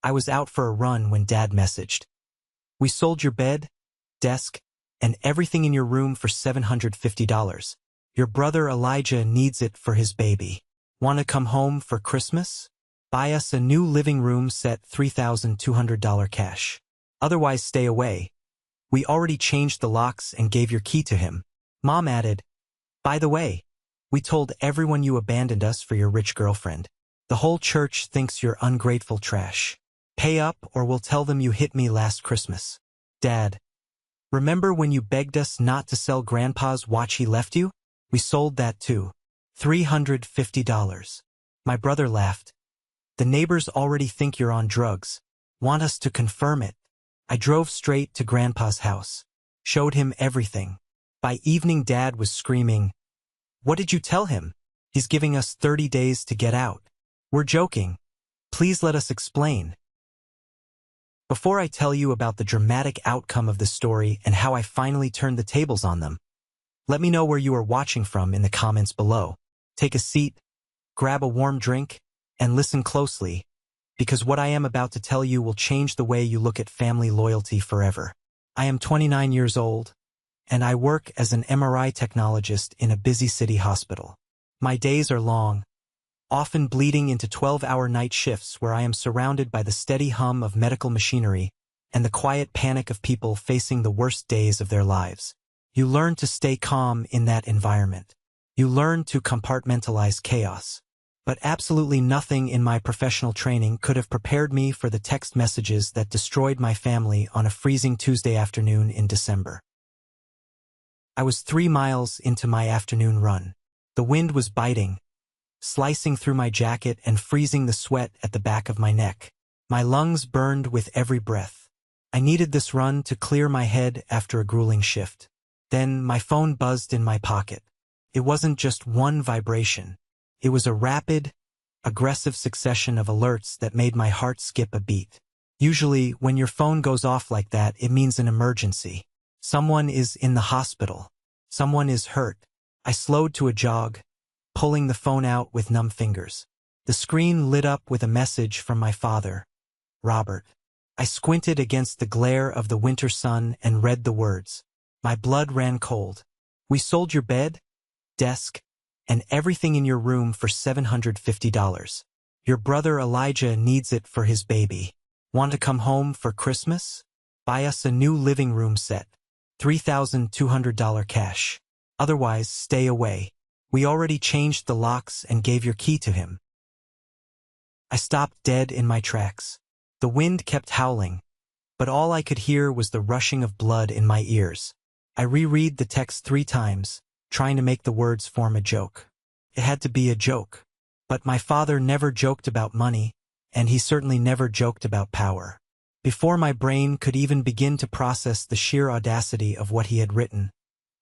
I was out for a run when Dad messaged. We sold your bed, desk, and everything in your room for $750. Your brother Elijah needs it for his baby. Want to come home for Christmas? Buy us a new living room set, $3,200 cash. Otherwise stay away. We already changed the locks and gave your key to him. Mom added, by the way, we told everyone you abandoned us for your rich girlfriend. The whole church thinks you're ungrateful trash. Pay up or we'll tell them you hit me last Christmas. Dad, remember when you begged us not to sell Grandpa's watch he left you? We sold that too. $350. My brother laughed. The neighbors already think you're on drugs. Want us to confirm it. I drove straight to Grandpa's house. Showed him everything. By evening Dad was screaming, what did you tell him? He's giving us 30 days to get out. We're joking. Please let us explain. Before I tell you about the dramatic outcome of the story and how I finally turned the tables on them, let me know where you are watching from in the comments below. Take a seat, grab a warm drink, and listen closely, because what I am about to tell you will change the way you look at family loyalty forever. I am 29 years old, and I work as an MRI technologist in a busy city hospital. My days are long, often bleeding into 12-hour night shifts where I am surrounded by the steady hum of medical machinery and the quiet panic of people facing the worst days of their lives. You learn to stay calm in that environment. You learn to compartmentalize chaos. But absolutely nothing in my professional training could have prepared me for the text messages that destroyed my family on a freezing Tuesday afternoon in December. I was 3 miles into my afternoon run. The wind was biting, slicing through my jacket and freezing the sweat at the back of my neck. My lungs burned with every breath. I needed this run to clear my head after a grueling shift. Then my phone buzzed in my pocket. It wasn't just one vibration. It was a rapid, aggressive succession of alerts that made my heart skip a beat. Usually, when your phone goes off like that, it means an emergency. Someone is in the hospital. Someone is hurt. I slowed to a jog, pulling the phone out with numb fingers. The screen lit up with a message from my father, Robert. I squinted against the glare of the winter sun and read the words. My blood ran cold. We sold your bed, desk, and everything in your room for $750. Your brother Elijah needs it for his baby. Want to come home for Christmas? Buy us a new living room set. $3,200 cash. Otherwise, stay away. We already changed the locks and gave your key to him. I stopped dead in my tracks. The wind kept howling, but all I could hear was the rushing of blood in my ears. I reread the text 3 times, trying to make the words form a joke. It had to be a joke. But my father never joked about money, and he certainly never joked about power. Before my brain could even begin to process the sheer audacity of what he had written,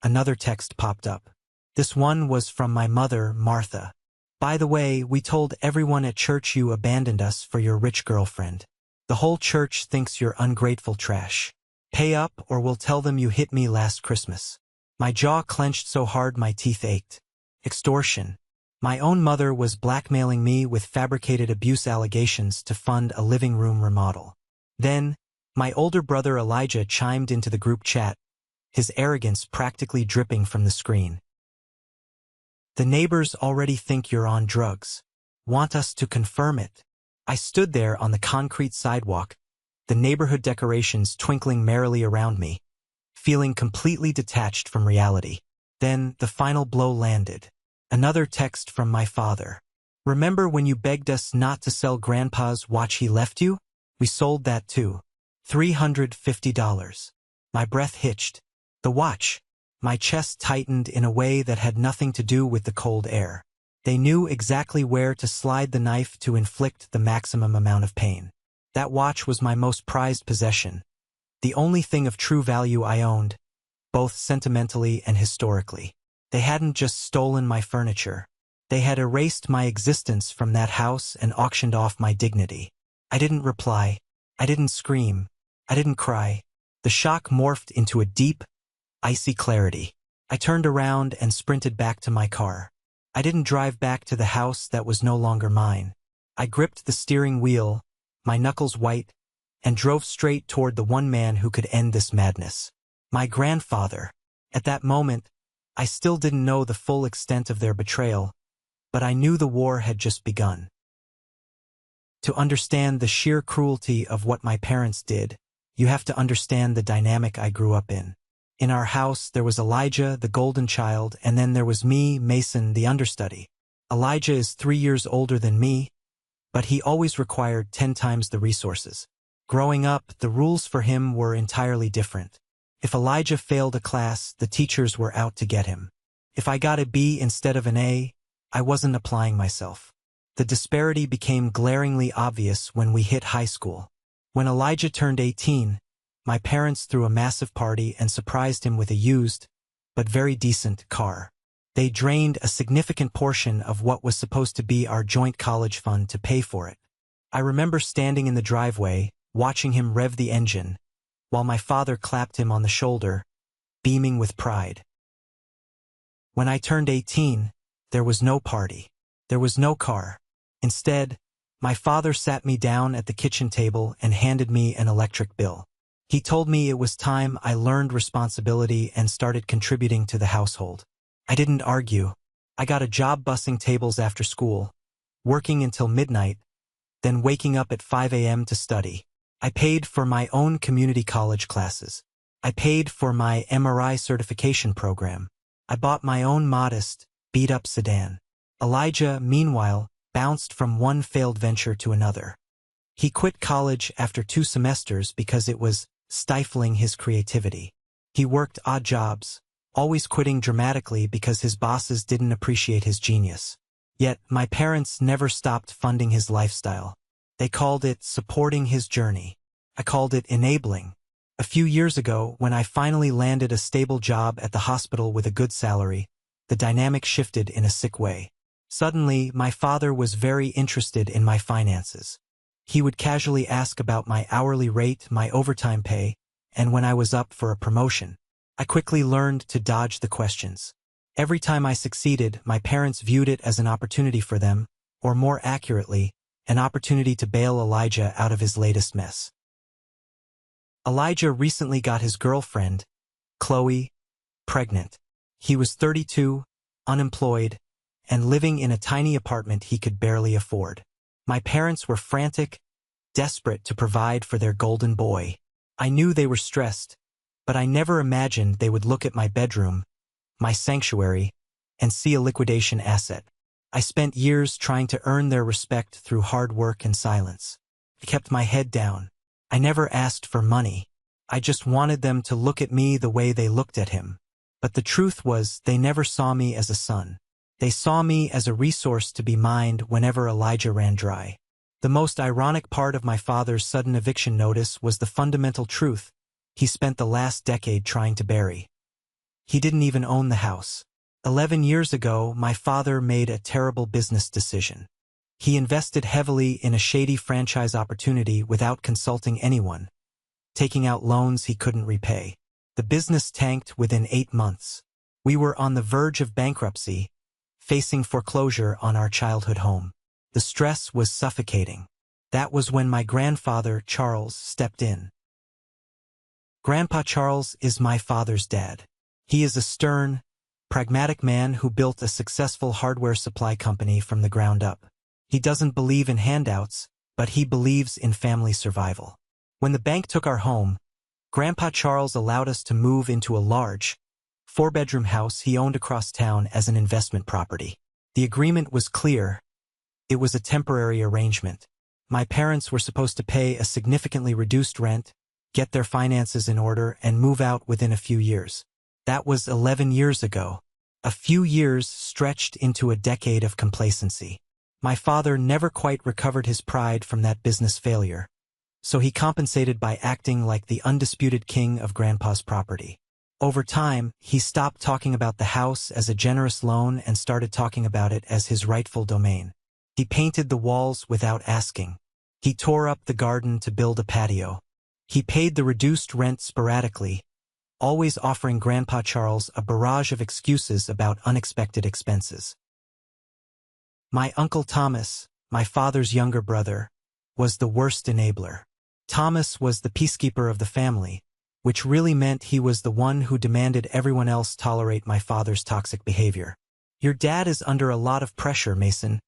another text popped up. This one was from my mother, Martha. By the way, we told everyone at church you abandoned us for your rich girlfriend. The whole church thinks you're ungrateful trash. Pay up or we'll tell them you hit me last Christmas. My jaw clenched so hard my teeth ached. Extortion. My own mother was blackmailing me with fabricated abuse allegations to fund a living room remodel. Then, my older brother Elijah chimed into the group chat, his arrogance practically dripping from the screen. The neighbors already think you're on drugs. Want us to confirm it? I stood there on the concrete sidewalk, the neighborhood decorations twinkling merrily around me, feeling completely detached from reality. Then the final blow landed. Another text from my father. Remember when you begged us not to sell Grandpa's watch he left you? We sold that too. $350. My breath hitched. The watch. My chest tightened in a way that had nothing to do with the cold air. They knew exactly where to slide the knife to inflict the maximum amount of pain. That watch was my most prized possession. The only thing of true value I owned, both sentimentally and historically. They hadn't just stolen my furniture. They had erased my existence from that house and auctioned off my dignity. I didn't reply. I didn't scream. I didn't cry. The shock morphed into a deep, icy clarity. I turned around and sprinted back to my car. I didn't drive back to the house that was no longer mine. I gripped the steering wheel, my knuckles white, and drove straight toward the one man who could end this madness. My grandfather. At that moment, I still didn't know the full extent of their betrayal, but I knew the war had just begun. To understand the sheer cruelty of what my parents did, you have to understand the dynamic I grew up in. In our house, there was Elijah, the golden child, and then there was me, Mason, the understudy. Elijah is 3 years older than me, but he always required 10 times the resources. Growing up, the rules for him were entirely different. If Elijah failed a class, the teachers were out to get him. If I got a B instead of an A, I wasn't applying myself. The disparity became glaringly obvious when we hit high school. When Elijah turned 18, my parents threw a massive party and surprised him with a used, but very decent, car. They drained a significant portion of what was supposed to be our joint college fund to pay for it. I remember standing in the driveway, watching him rev the engine, while my father clapped him on the shoulder, beaming with pride. When I turned 18, there was no party. There was no car. Instead, my father sat me down at the kitchen table and handed me an electric bill. He told me it was time I learned responsibility and started contributing to the household. I didn't argue. I got a job bussing tables after school, working until midnight, then waking up at 5 a.m. to study. I paid for my own community college classes. I paid for my MRI certification program. I bought my own modest, beat-up sedan. Elijah, meanwhile, bounced from one failed venture to another. He quit college after 2 semesters because it was stifling his creativity. He worked odd jobs, always quitting dramatically because his bosses didn't appreciate his genius. Yet, my parents never stopped funding his lifestyle. They called it supporting his journey. I called it enabling. A few years ago, when I finally landed a stable job at the hospital with a good salary, the dynamic shifted in a sick way. Suddenly, my father was very interested in my finances. He would casually ask about my hourly rate, my overtime pay, and when I was up for a promotion. I quickly learned to dodge the questions. Every time I succeeded, my parents viewed it as an opportunity for them, or more accurately, an opportunity to bail Elijah out of his latest mess. Elijah recently got his girlfriend, Chloe, pregnant. He was 32, unemployed, and living in a tiny apartment he could barely afford. My parents were frantic, desperate to provide for their golden boy. I knew they were stressed, but I never imagined they would look at my bedroom, my sanctuary, and see a liquidation asset. I spent years trying to earn their respect through hard work and silence. I kept my head down. I never asked for money. I just wanted them to look at me the way they looked at him. But the truth was, they never saw me as a son. They saw me as a resource to be mined whenever Elijah ran dry. The most ironic part of my father's sudden eviction notice was the fundamental truth he spent the last decade trying to bury. He didn't even own the house. 11 years ago, my father made a terrible business decision. He invested heavily in a shady franchise opportunity without consulting anyone, taking out loans he couldn't repay. The business tanked within 8 months. We were on the verge of bankruptcy, facing foreclosure on our childhood home. The stress was suffocating. That was when my grandfather, Charles, stepped in. Grandpa Charles is my father's dad. He is a stern, pragmatic man who built a successful hardware supply company from the ground up. He doesn't believe in handouts, but he believes in family survival. When the bank took our home, Grandpa Charles allowed us to move into a large, 4-bedroom house he owned across town as an investment property. The agreement was clear. It was a temporary arrangement. My parents were supposed to pay a significantly reduced rent, get their finances in order, and move out within a few years. That was 11 years ago. A few years stretched into a decade of complacency. My father never quite recovered his pride from that business failure, so he compensated by acting like the undisputed king of Grandpa's property. Over time, he stopped talking about the house as a generous loan and started talking about it as his rightful domain. He painted the walls without asking. He tore up the garden to build a patio. He paid the reduced rent sporadically, always offering Grandpa Charles a barrage of excuses about unexpected expenses. My Uncle Thomas, my father's younger brother, was the worst enabler. Thomas was the peacekeeper of the family, which really meant he was the one who demanded everyone else tolerate my father's toxic behavior. "Your dad is under a lot of pressure, Mason,"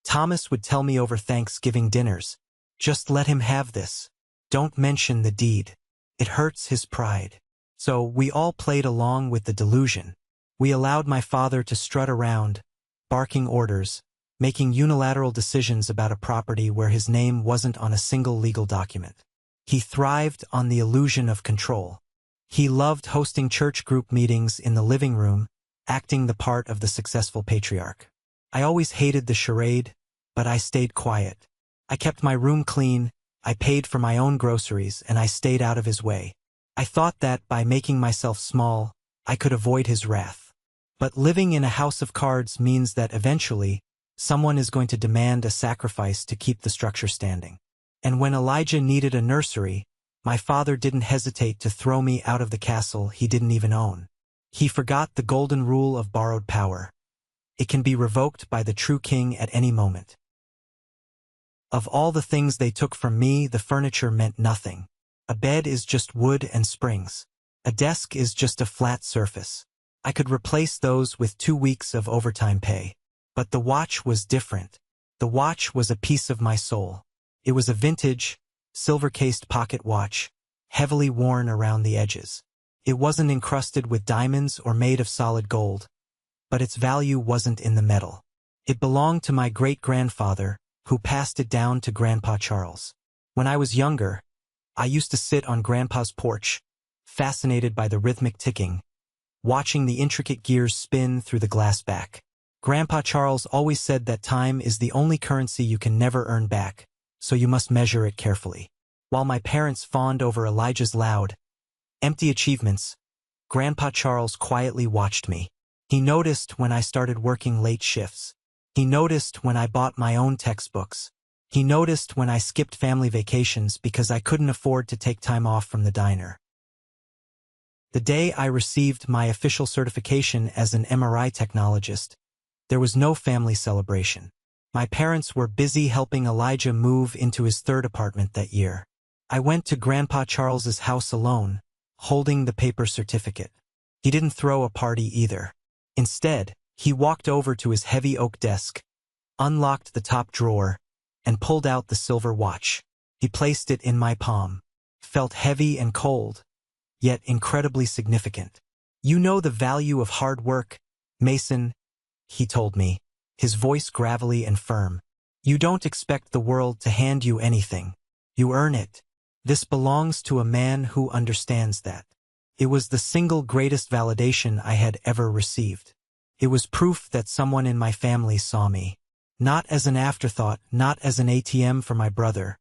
Thomas would tell me over Thanksgiving dinners. "Just let him have this. Don't mention the deed. It hurts his pride." So we all played along with the delusion. We allowed my father to strut around, barking orders, making unilateral decisions about a property where his name wasn't on a single legal document. He thrived on the illusion of control. He loved hosting church group meetings in the living room, acting the part of the successful patriarch. I always hated the charade, but I stayed quiet. I kept my room clean, I paid for my own groceries, and I stayed out of his way. I thought that by making myself small, I could avoid his wrath. But living in a house of cards means that eventually, someone is going to demand a sacrifice to keep the structure standing. And when Elijah needed a nursery, my father didn't hesitate to throw me out of the castle he didn't even own. He forgot the golden rule of borrowed power. It can be revoked by the true king at any moment. Of all the things they took from me, the furniture meant nothing. A bed is just wood and springs. A desk is just a flat surface. I could replace those with 2 weeks of overtime pay. But the watch was different. The watch was a piece of my soul. It was a vintage, silver-cased pocket watch, heavily worn around the edges. It wasn't encrusted with diamonds or made of solid gold, but its value wasn't in the metal. It belonged to my great-grandfather, who passed it down to Grandpa Charles. When I was younger, I used to sit on Grandpa's porch, fascinated by the rhythmic ticking, watching the intricate gears spin through the glass back. Grandpa Charles always said that time is the only currency you can never earn back, so you must measure it carefully. While my parents fawned over Elijah's loud, empty achievements, Grandpa Charles quietly watched me. He noticed when I started working late shifts. He noticed when I bought my own textbooks. He noticed when I skipped family vacations because I couldn't afford to take time off from the diner. The day I received my official certification as an MRI technologist, there was no family celebration. My parents were busy helping Elijah move into his third apartment that year. I went to Grandpa Charles's house alone, holding the paper certificate. He didn't throw a party either. Instead, he walked over to his heavy oak desk, unlocked the top drawer, and pulled out the silver watch. He placed it in my palm. Felt heavy and cold, yet incredibly significant. "You know the value of hard work, Mason," he told me, his voice gravelly and firm. "You don't expect the world to hand you anything. You earn it. This belongs to a man who understands that." It was the single greatest validation I had ever received. It was proof that someone in my family saw me, not as an afterthought, not as an ATM for my brother,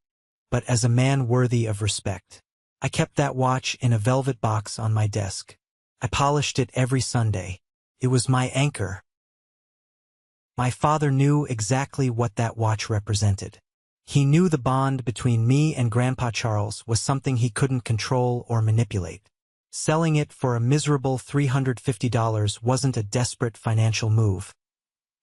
but as a man worthy of respect. I kept that watch in a velvet box on my desk. I polished it every Sunday. It was my anchor. My father knew exactly what that watch represented. He knew the bond between me and Grandpa Charles was something he couldn't control or manipulate. Selling it for a miserable $350 wasn't a desperate financial move.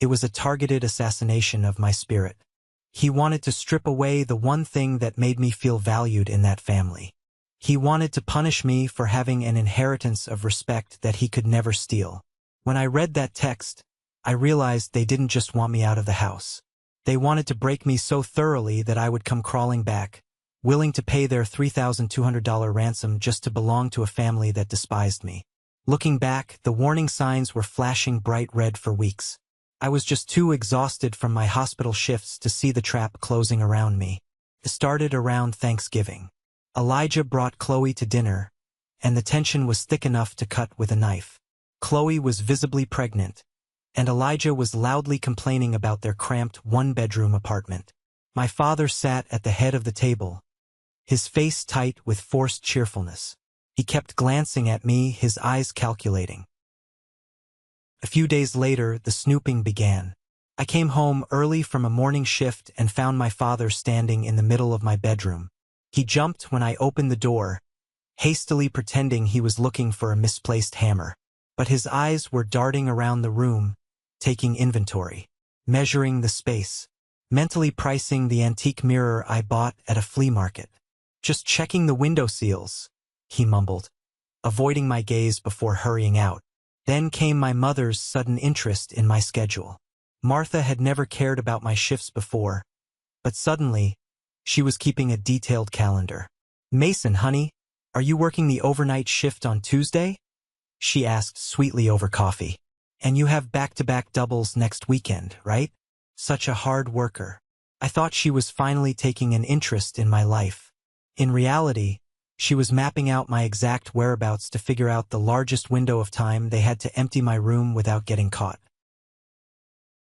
It was a targeted assassination of my spirit. He wanted to strip away the one thing that made me feel valued in that family. He wanted to punish me for having an inheritance of respect that he could never steal. When I read that text, I realized they didn't just want me out of the house. They wanted to break me so thoroughly that I would come crawling back, willing to pay their $3,200 ransom just to belong to a family that despised me. Looking back, the warning signs were flashing bright red for weeks. I was just too exhausted from my hospital shifts to see the trap closing around me. It started around Thanksgiving. Elijah brought Chloe to dinner, and the tension was thick enough to cut with a knife. Chloe was visibly pregnant, and Elijah was loudly complaining about their cramped one-bedroom apartment. My father sat at the head of the table, his face tight with forced cheerfulness. He kept glancing at me, his eyes calculating. A few days later, the snooping began. I came home early from a morning shift and found my father standing in the middle of my bedroom. He jumped when I opened the door, hastily pretending he was looking for a misplaced hammer. But his eyes were darting around the room, taking inventory, measuring the space. mentally pricing the antique mirror I bought at a flea market. Just checking the window seals, he mumbled, avoiding my gaze before hurrying out. Then came my mother's sudden interest in my schedule. Martha had never cared about my shifts before, but suddenly, she was keeping a detailed calendar. "Mason, honey, are you working the overnight shift on Tuesday?" she asked sweetly over coffee. "And you have back-to-back doubles next weekend, right? Such a hard worker." I thought she was finally taking an interest in my life. In reality, she was mapping out my exact whereabouts to figure out the largest window of time they had to empty my room without getting caught.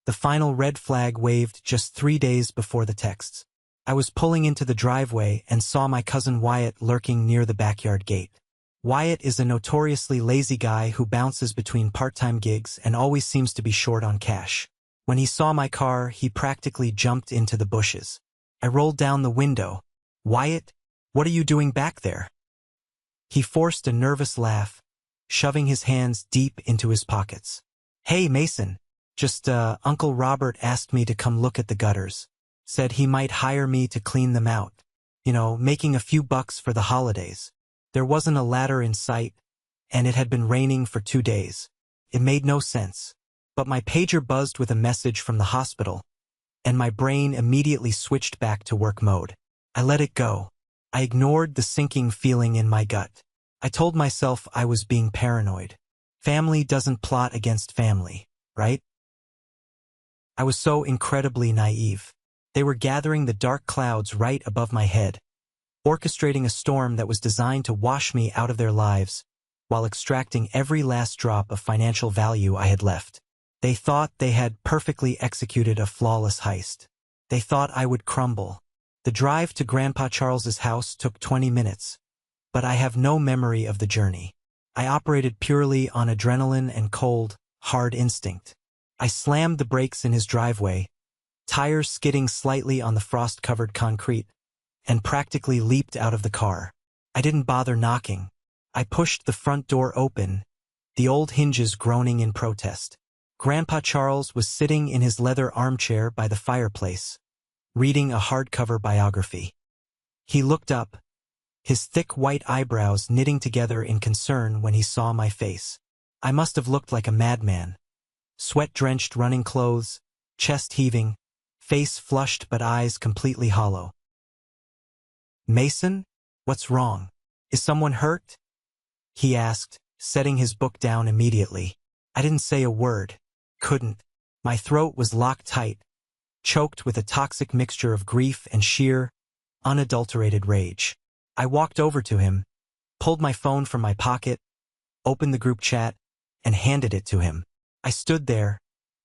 The final red flag waved just 3 days before the texts. I was pulling into the driveway and saw my cousin Wyatt lurking near the backyard gate. Wyatt is a notoriously lazy guy who bounces between part-time gigs and always seems to be short on cash. When he saw my car, he practically jumped into the bushes. I rolled down the window. "Wyatt, what are you doing back there?" He forced a nervous laugh, shoving his hands deep into his pockets. "Hey, Mason, just Uncle Robert asked me to come look at the gutters. Said he might hire me to clean them out. Making a few bucks for the holidays." There wasn't a ladder in sight, and it had been raining for 2 days. It made no sense. But my pager buzzed with a message from the hospital, and my brain immediately switched back to work mode. I let it go. I ignored the sinking feeling in my gut. I told myself I was being paranoid. Family doesn't plot against family, right? I was so incredibly naive. They were gathering the dark clouds right above my head, orchestrating a storm that was designed to wash me out of their lives, while extracting every last drop of financial value I had left. They thought they had perfectly executed a flawless heist. They thought I would crumble. The drive to Grandpa Charles's house took 20 minutes, but I have no memory of the journey. I operated purely on adrenaline and cold, hard instinct. I slammed the brakes in his driveway, tires skidding slightly on the frost-covered concrete, and practically leaped out of the car. I didn't bother knocking. I pushed the front door open, the old hinges groaning in protest. Grandpa Charles was sitting in his leather armchair by the fireplace, reading a hardcover biography. He looked up, his thick white eyebrows knitting together in concern when he saw my face. I must have looked like a madman. Sweat-drenched running clothes, chest heaving, face flushed but eyes completely hollow. "Mason, what's wrong? Is someone hurt?" he asked, setting his book down immediately. I didn't say a word. Couldn't. My throat was locked tight, choked with a toxic mixture of grief and sheer, unadulterated rage. I walked over to him, pulled my phone from my pocket, opened the group chat, and handed it to him. I stood there,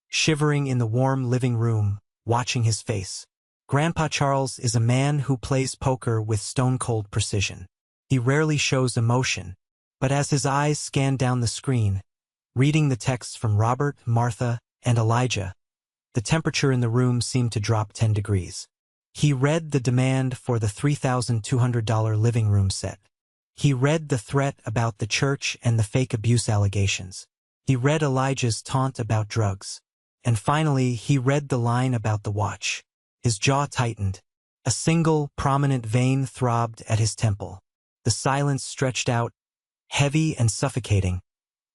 shivering in the warm living room, watching his face. Grandpa Charles is a man who plays poker with stone-cold precision. He rarely shows emotion, but as his eyes scanned down the screen, reading the texts from Robert, Martha, and Elijah, the temperature in the room seemed to drop 10 degrees. He read the demand for the $3,200 living room set. He read the threat about the church and the fake abuse allegations. He read Elijah's taunt about drugs. And finally, he read the line about the watch. His jaw tightened. A single, prominent vein throbbed at his temple. The silence stretched out, heavy and suffocating,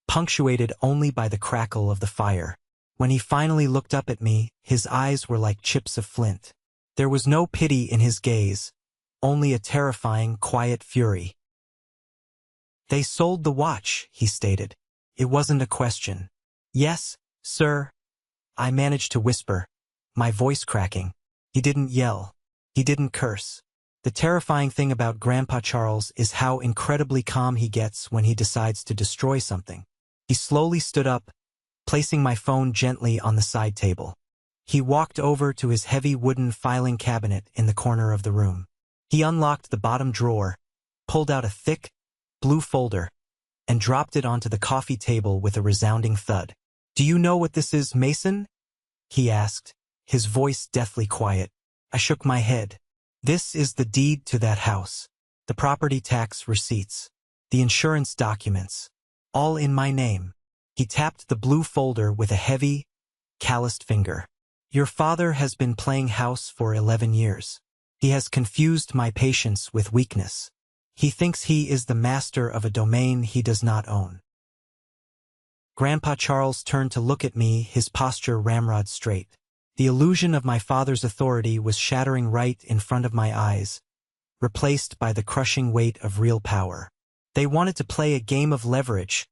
punctuated only by the crackle of the fire. When he finally looked up at me, his eyes were like chips of flint. There was no pity in his gaze, only a terrifying, quiet fury. "They sold the watch," he stated. It wasn't a question. "Yes, sir," I managed to whisper, my voice cracking. He didn't yell. He didn't curse. The terrifying thing about Grandpa Charles is how incredibly calm he gets when he decides to destroy something. He slowly stood up, placing my phone gently on the side table. He walked over to his heavy wooden filing cabinet in the corner of the room. He unlocked the bottom drawer, pulled out a thick, blue folder, and dropped it onto the coffee table with a resounding thud. "Do you know what this is, Mason?" he asked, his voice deathly quiet. I shook my head. "This is the deed to that house, the property tax receipts, the insurance documents, all in my name." He tapped the blue folder with a heavy, calloused finger. Your father has been playing house for 11 years. He has confused my patience with weakness. He thinks he is the master of a domain he does not own. Grandpa Charles turned to look at me, his posture ramrod straight. The illusion of my father's authority was shattering right in front of my eyes, replaced by the crushing weight of real power. They wanted to play a game of leverage,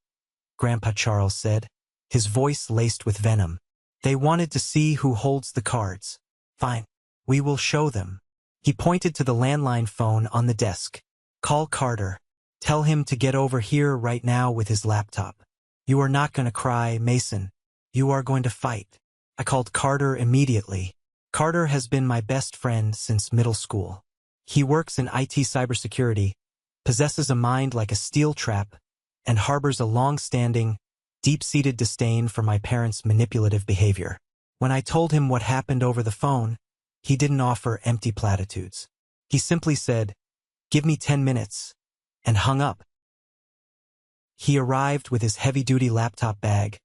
Grandpa Charles said, his voice laced with venom. They wanted to see who holds the cards. Fine. We will show them. He pointed to the landline phone on the desk. Call Carter. Tell him to get over here right now with his laptop. You are not going to cry, Mason. You are going to fight. I called Carter immediately. Carter has been my best friend since middle school. He works in IT cybersecurity, possesses a mind like a steel trap, and harbors a long-standing, deep-seated disdain for my parents' manipulative behavior. When I told him what happened over the phone, he didn't offer empty platitudes. He simply said, "Give me 10 minutes," and hung up. He arrived with his heavy-duty laptop bag,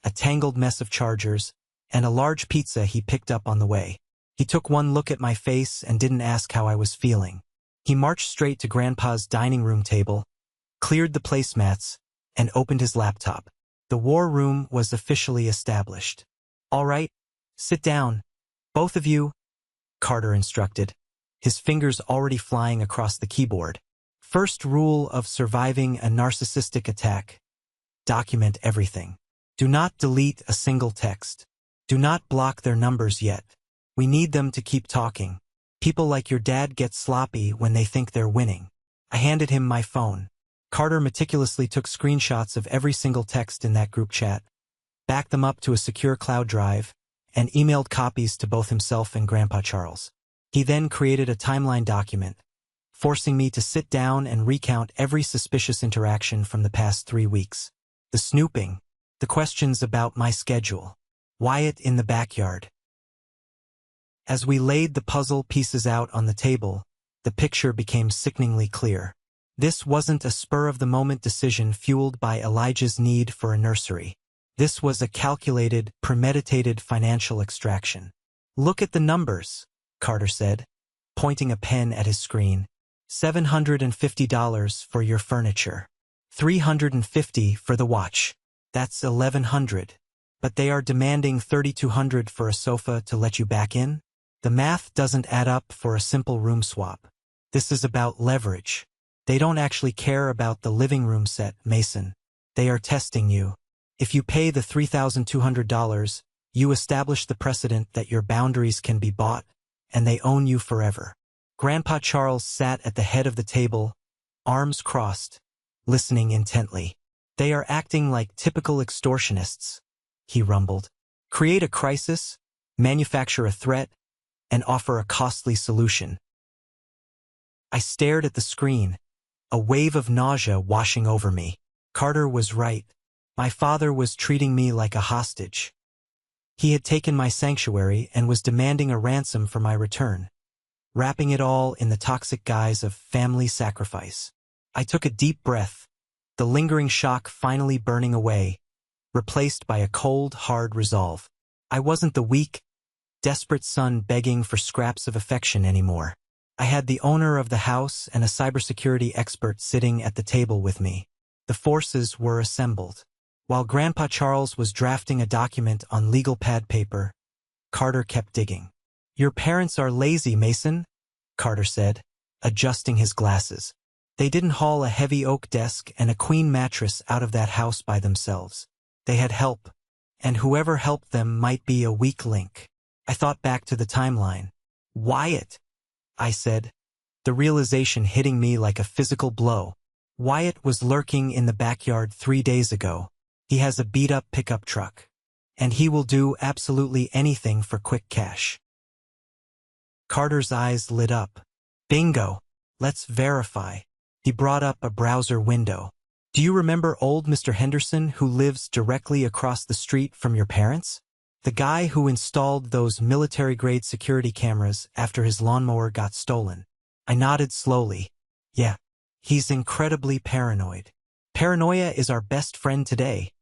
a tangled mess of chargers, and a large pizza he picked up on the way. He took one look at my face and didn't ask how I was feeling. He marched straight to Grandpa's dining room table, cleared the placemats, and opened his laptop. The war room was officially established. "All right, sit down, both of you," Carter instructed, his fingers already flying across the keyboard. First rule of surviving a narcissistic attack: document everything. Do not delete a single text. Do not block their numbers yet. We need them to keep talking. People like your dad get sloppy when they think they're winning. I handed him my phone. Carter meticulously took screenshots of every single text in that group chat, backed them up to a secure cloud drive, and emailed copies to both himself and Grandpa Charles. He then created a timeline document, forcing me to sit down and recount every suspicious interaction from the past 3 weeks. The snooping, the questions about my schedule, Wyatt in the backyard. As we laid the puzzle pieces out on the table, the picture became sickeningly clear. This wasn't a spur-of-the-moment decision fueled by Elijah's need for a nursery. This was a calculated, premeditated financial extraction. "Look at the numbers," Carter said, pointing a pen at his screen. $750 for your furniture. $350 for the watch. That's $1,100. But they are demanding $3,200 for a sofa to let you back in? The math doesn't add up for a simple room swap. This is about leverage. They don't actually care about the living room set, Mason. They are testing you. If you pay the $3,200, you establish the precedent that your boundaries can be bought, and they own you forever. Grandpa Charles sat at the head of the table, arms crossed, listening intently. "They are acting like typical extortionists," he rumbled. "Create a crisis, manufacture a threat, and offer a costly solution." I stared at the screen, a wave of nausea washing over me. Carter was right. My father was treating me like a hostage. He had taken my sanctuary and was demanding a ransom for my return, wrapping it all in the toxic guise of family sacrifice. I took a deep breath, the lingering shock finally burning away, replaced by a cold, hard resolve. I wasn't the weak, desperate son begging for scraps of affection anymore. I had the owner of the house and a cybersecurity expert sitting at the table with me. The forces were assembled. While Grandpa Charles was drafting a document on legal pad paper, Carter kept digging. "Your parents are lazy, Mason," Carter said, adjusting his glasses. "They didn't haul a heavy oak desk and a queen mattress out of that house by themselves. They had help, and whoever helped them might be a weak link." I thought back to the timeline. "Wyatt," I said, the realization hitting me like a physical blow. Wyatt was lurking in the backyard 3 days ago. He has a beat-up pickup truck, and he will do absolutely anything for quick cash. Carter's eyes lit up. "Bingo! Let's verify." He brought up a browser window. "Do you remember old Mr. Henderson who lives directly across the street from your parents? The guy who installed those military-grade security cameras after his lawnmower got stolen?" I nodded slowly. "Yeah, he's incredibly paranoid." "Paranoia is our best friend today,"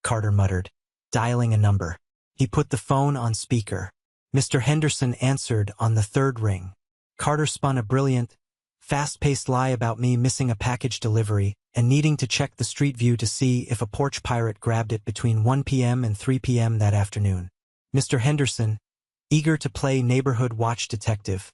Carter muttered, dialing a number. He put the phone on speaker. Mr. Henderson answered on the third ring. Carter spun a brilliant, fast-paced lie about me missing a package delivery and needing to check the street view to see if a porch pirate grabbed it between 1 p.m. and 3 p.m. that afternoon. Mr. Henderson, eager to play neighborhood watch detective,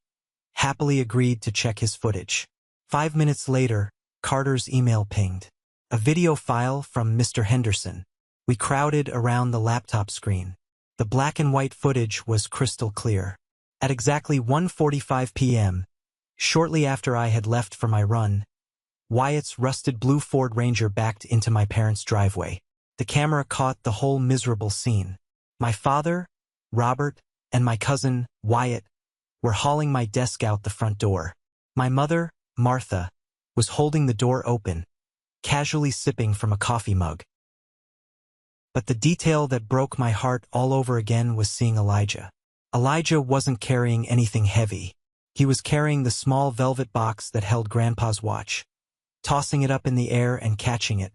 happily agreed to check his footage. 5 minutes later, Carter's email pinged. A video file from Mr. Henderson. We crowded around the laptop screen. The black and white footage was crystal clear. At exactly 1:45 p.m., shortly after I had left for my run, Wyatt's rusted blue Ford Ranger backed into my parents' driveway. The camera caught the whole miserable scene. My father, Robert, and my cousin, Wyatt, were hauling my desk out the front door. My mother, Martha, was holding the door open, casually sipping from a coffee mug. But the detail that broke my heart all over again was seeing Elijah. Elijah wasn't carrying anything heavy. He was carrying the small velvet box that held Grandpa's watch, tossing it up in the air and catching it,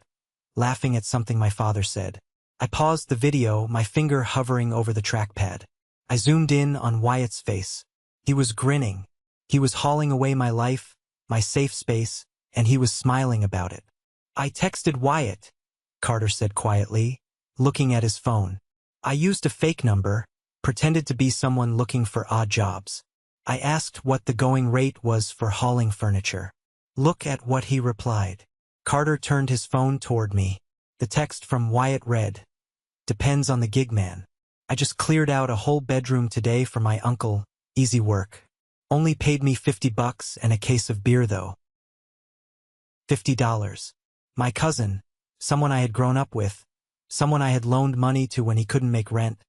laughing at something my father said. I paused the video, my finger hovering over the trackpad. I zoomed in on Wyatt's face. He was grinning. He was hauling away my life, my safe space, and he was smiling about it. I texted Wyatt, Carter said quietly, looking at his phone. I used a fake number, pretended to be someone looking for odd jobs. I asked what the going rate was for hauling furniture. Look at what he replied. Carter turned his phone toward me. The text from Wyatt read, "Depends on the gig, man. I just cleared out a whole bedroom today for my uncle, easy work. Only paid me $50 and a case of beer though." $50. My cousin, someone I had grown up with, someone I had loaned money to when he couldn't make rent,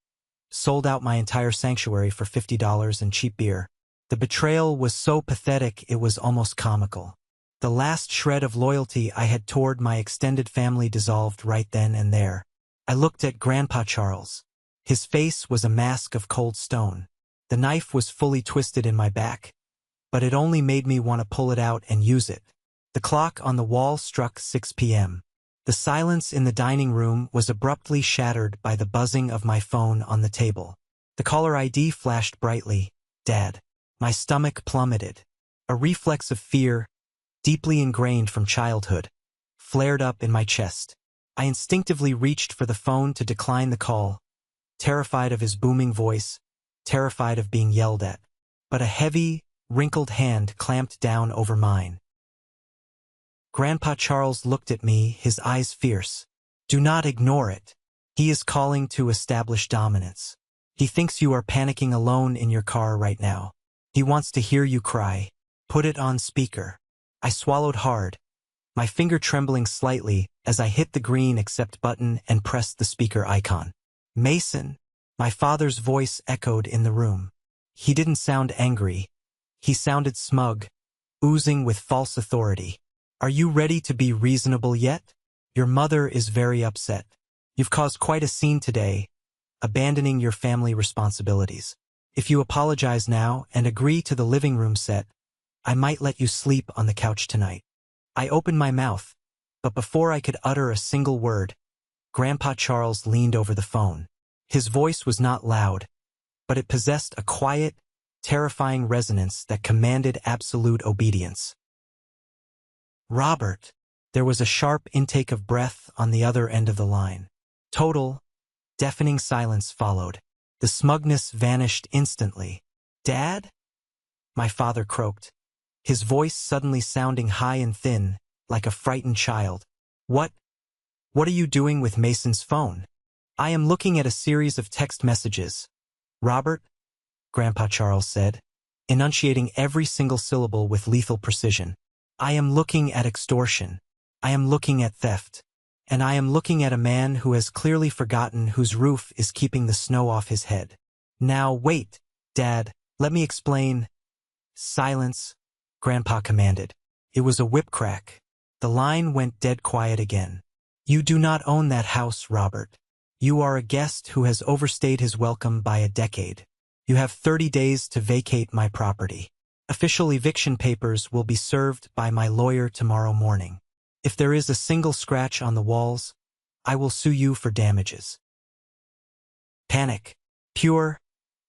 sold out my entire sanctuary for $50 and cheap beer. The betrayal was so pathetic it was almost comical. The last shred of loyalty I had toward my extended family dissolved right then and there. I looked at Grandpa Charles. His face was a mask of cold stone. The knife was fully twisted in my back, but it only made me want to pull it out and use it. The clock on the wall struck 6 p.m. The silence in the dining room was abruptly shattered by the buzzing of my phone on the table. The caller ID flashed brightly. Dad. My stomach plummeted. A reflex of fear, deeply ingrained from childhood, flared up in my chest. I instinctively reached for the phone to decline the call, terrified of his booming voice, terrified of being yelled at. But a heavy, wrinkled hand clamped down over mine. Grandpa Charles looked at me, his eyes fierce. "Do not ignore it. He is calling to establish dominance. He thinks you are panicking alone in your car right now. He wants to hear you cry. Put it on speaker." I swallowed hard, my finger trembling slightly as I hit the green accept button and pressed the speaker icon. "Mason," my father's voice echoed in the room. He didn't sound angry. He sounded smug, oozing with false authority. "Are you ready to be reasonable yet? Your mother is very upset. You've caused quite a scene today, abandoning your family responsibilities. If you apologize now and agree to the living room set, I might let you sleep on the couch tonight." I opened my mouth, but before I could utter a single word, Grandpa Charles leaned over the phone. His voice was not loud, but it possessed a quiet, terrifying resonance that commanded absolute obedience. "Robert." There was a sharp intake of breath on the other end of the line. Total, deafening silence followed. The smugness vanished instantly. "Dad?" my father croaked, his voice suddenly sounding high and thin, like a frightened child. What are you doing with Mason's phone?" "I am looking at a series of text messages, Robert," Grandpa Charles said, enunciating every single syllable with lethal precision. "I am looking at extortion. I am looking at theft. And I am looking at a man who has clearly forgotten whose roof is keeping the snow off his head. Now wait, Dad, let me explain." "Silence," Grandpa commanded. It was a whip crack. The line went dead quiet again. "You do not own that house, Robert. You are a guest who has overstayed his welcome by a decade. You have 30 days to vacate my property. Official eviction papers will be served by my lawyer tomorrow morning. If there is a single scratch on the walls, I will sue you for damages." Panic. Pure,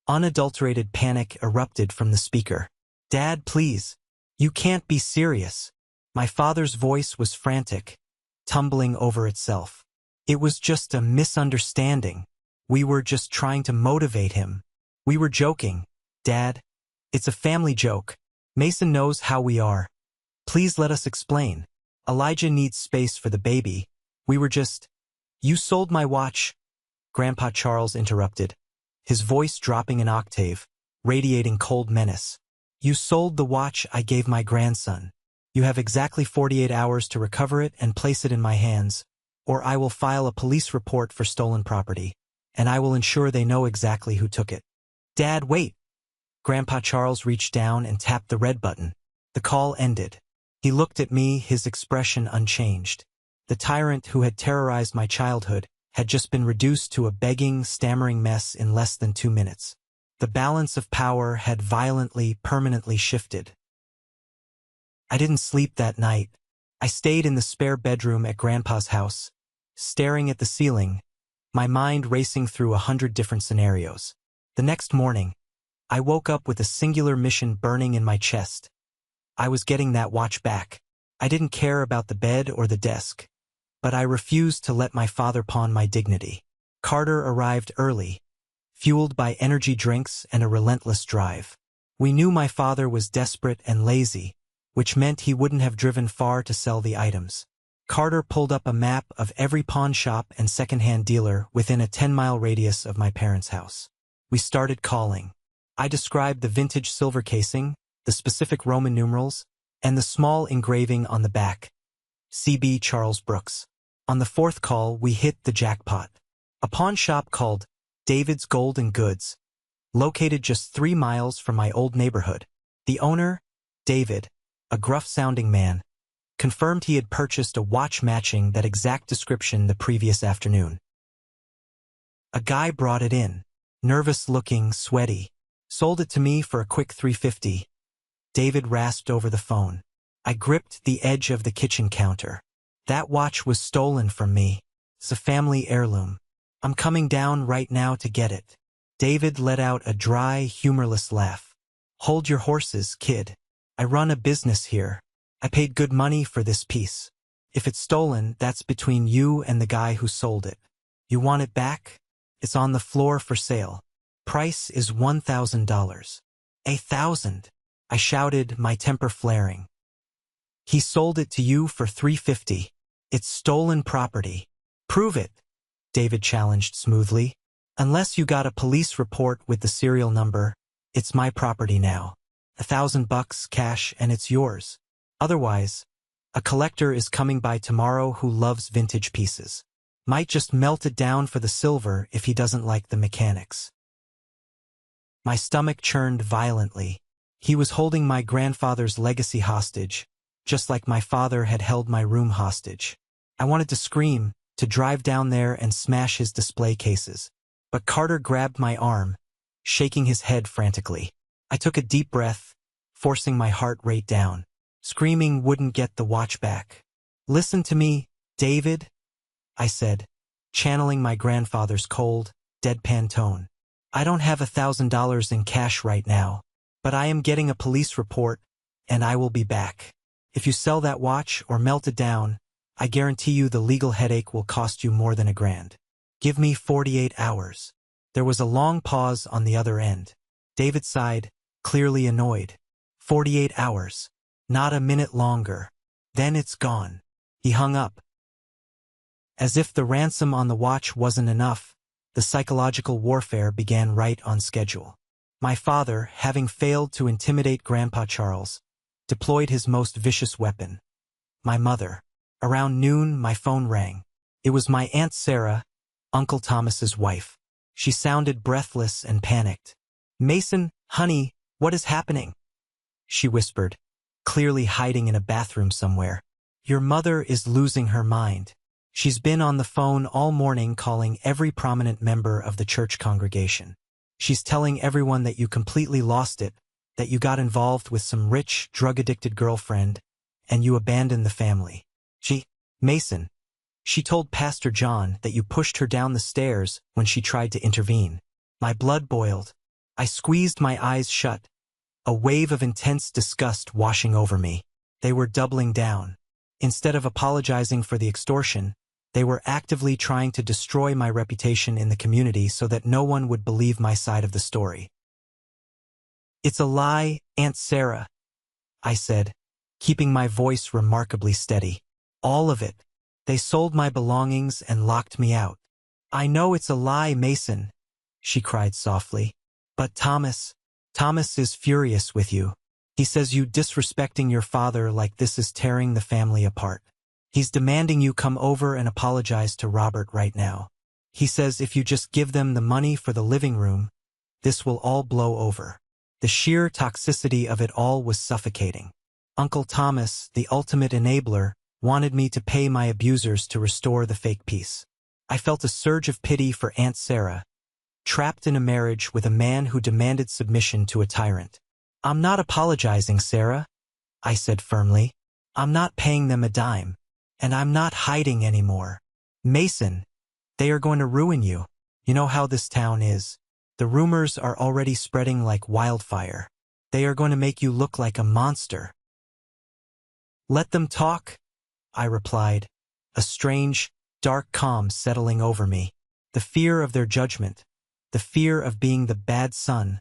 Unadulterated panic erupted from the speaker. "Dad, please. You can't be serious." My father's voice was frantic, tumbling over itself. "It was just a misunderstanding. We were just trying to motivate him. We were joking, Dad. It's a family joke. Mason knows how we are. Please let us explain. Elijah needs space for the baby. We were just—" "You sold my watch," Grandpa Charles interrupted, his voice dropping an octave, radiating cold menace. "You sold the watch I gave my grandson. You have exactly 48 hours to recover it and place it in my hands, or I will file a police report for stolen property, and I will ensure they know exactly who took it." "Dad, wait!" Grandpa Charles reached down and tapped the red button. The call ended. He looked at me, his expression unchanged. The tyrant who had terrorized my childhood had just been reduced to a begging, stammering mess in less than 2 minutes. The balance of power had violently, permanently shifted. I didn't sleep that night. I stayed in the spare bedroom at Grandpa's house, staring at the ceiling, my mind racing through 100 different scenarios. The next morning, I woke up with a singular mission burning in my chest. I was getting that watch back. I didn't care about the bed or the desk, but I refused to let my father pawn my dignity. Carter arrived early, fueled by energy drinks and a relentless drive. We knew my father was desperate and lazy, which meant he wouldn't have driven far to sell the items. Carter pulled up a map of every pawn shop and second-hand dealer within a 10-mile radius of my parents' house. We started calling. I described the vintage silver casing, the specific Roman numerals, and the small engraving on the back. C.B. Charles Brooks. On the fourth call, we hit the jackpot. A pawn shop called David's Gold and Goods, located just 3 miles from my old neighborhood. The owner, David, a gruff-sounding man, confirmed he had purchased a watch matching that exact description the previous afternoon. A guy brought it in, nervous-looking, sweaty. "Sold it to me for a quick $350. David rasped over the phone. I gripped the edge of the kitchen counter. "That watch was stolen from me. It's a family heirloom. I'm coming down right now to get it." David let out a dry, humorless laugh. "Hold your horses, kid. I run a business here. I paid good money for this piece. If it's stolen, that's between you and the guy who sold it. You want it back? It's on the floor for sale. Price is $1,000. $1,000. I shouted, my temper flaring. "He sold it to you for $350. It's stolen property." "Prove it," David challenged smoothly. "Unless you got a police report with the serial number, it's my property now. $1,000 cash and it's yours. Otherwise, a collector is coming by tomorrow who loves vintage pieces. Might just melt it down for the silver if he doesn't like the mechanics." My stomach churned violently. He was holding my grandfather's legacy hostage, just like my father had held my room hostage. I wanted to scream, to drive down there and smash his display cases. But Carter grabbed my arm, shaking his head frantically. I took a deep breath, forcing my heart rate down. Screaming wouldn't get the watch back. "Listen to me, David," I said, channeling my grandfather's cold, deadpan tone. "I don't have $1,000 in cash right now, but I am getting a police report, and I will be back. If you sell that watch or melt it down, I guarantee you the legal headache will cost you more than $1,000. Give me 48 hours. There was a long pause on the other end. David sighed, clearly annoyed. 48 hours. Not a minute longer. Then it's gone. He hung up. As if the ransom on the watch wasn't enough, the psychological warfare began right on schedule. My father, having failed to intimidate Grandpa Charles, deployed his most vicious weapon. My mother. Around noon, my phone rang. It was my Aunt Sarah, Uncle Thomas's wife. She sounded breathless and panicked. "Mason, honey, what is happening?" she whispered, clearly hiding in a bathroom somewhere. "Your mother is losing her mind. She's been on the phone all morning calling every prominent member of the church congregation. She's telling everyone that you completely lost it, that you got involved with some rich, drug-addicted girlfriend, and you abandoned the family. Mason, she told Pastor John that you pushed her down the stairs when she tried to intervene." My blood boiled. I squeezed my eyes shut, a wave of intense disgust washing over me. They were doubling down. Instead of apologizing for the extortion, they were actively trying to destroy my reputation in the community so that no one would believe my side of the story. "It's a lie, Aunt Sarah," I said, keeping my voice remarkably steady. "All of it. They sold my belongings and locked me out." "I know it's a lie, Mason," she cried softly. "But Thomas is furious with you. He says you disrespecting your father like this is tearing the family apart. He's demanding you come over and apologize to Robert right now. He says if you just give them the money for the living room, this will all blow over." The sheer toxicity of it all was suffocating. Uncle Thomas, the ultimate enabler, wanted me to pay my abusers to restore the fake peace. I felt a surge of pity for Aunt Sarah, trapped in a marriage with a man who demanded submission to a tyrant. "I'm not apologizing, Sarah," I said firmly. "I'm not paying them a dime, and I'm not hiding anymore. Mason, they are going to ruin you. You know how this town is. The rumors are already spreading like wildfire. They are going to make you look like a monster." "Let them talk," I replied, a strange, dark calm settling over me. The fear of their judgment, the fear of being the bad son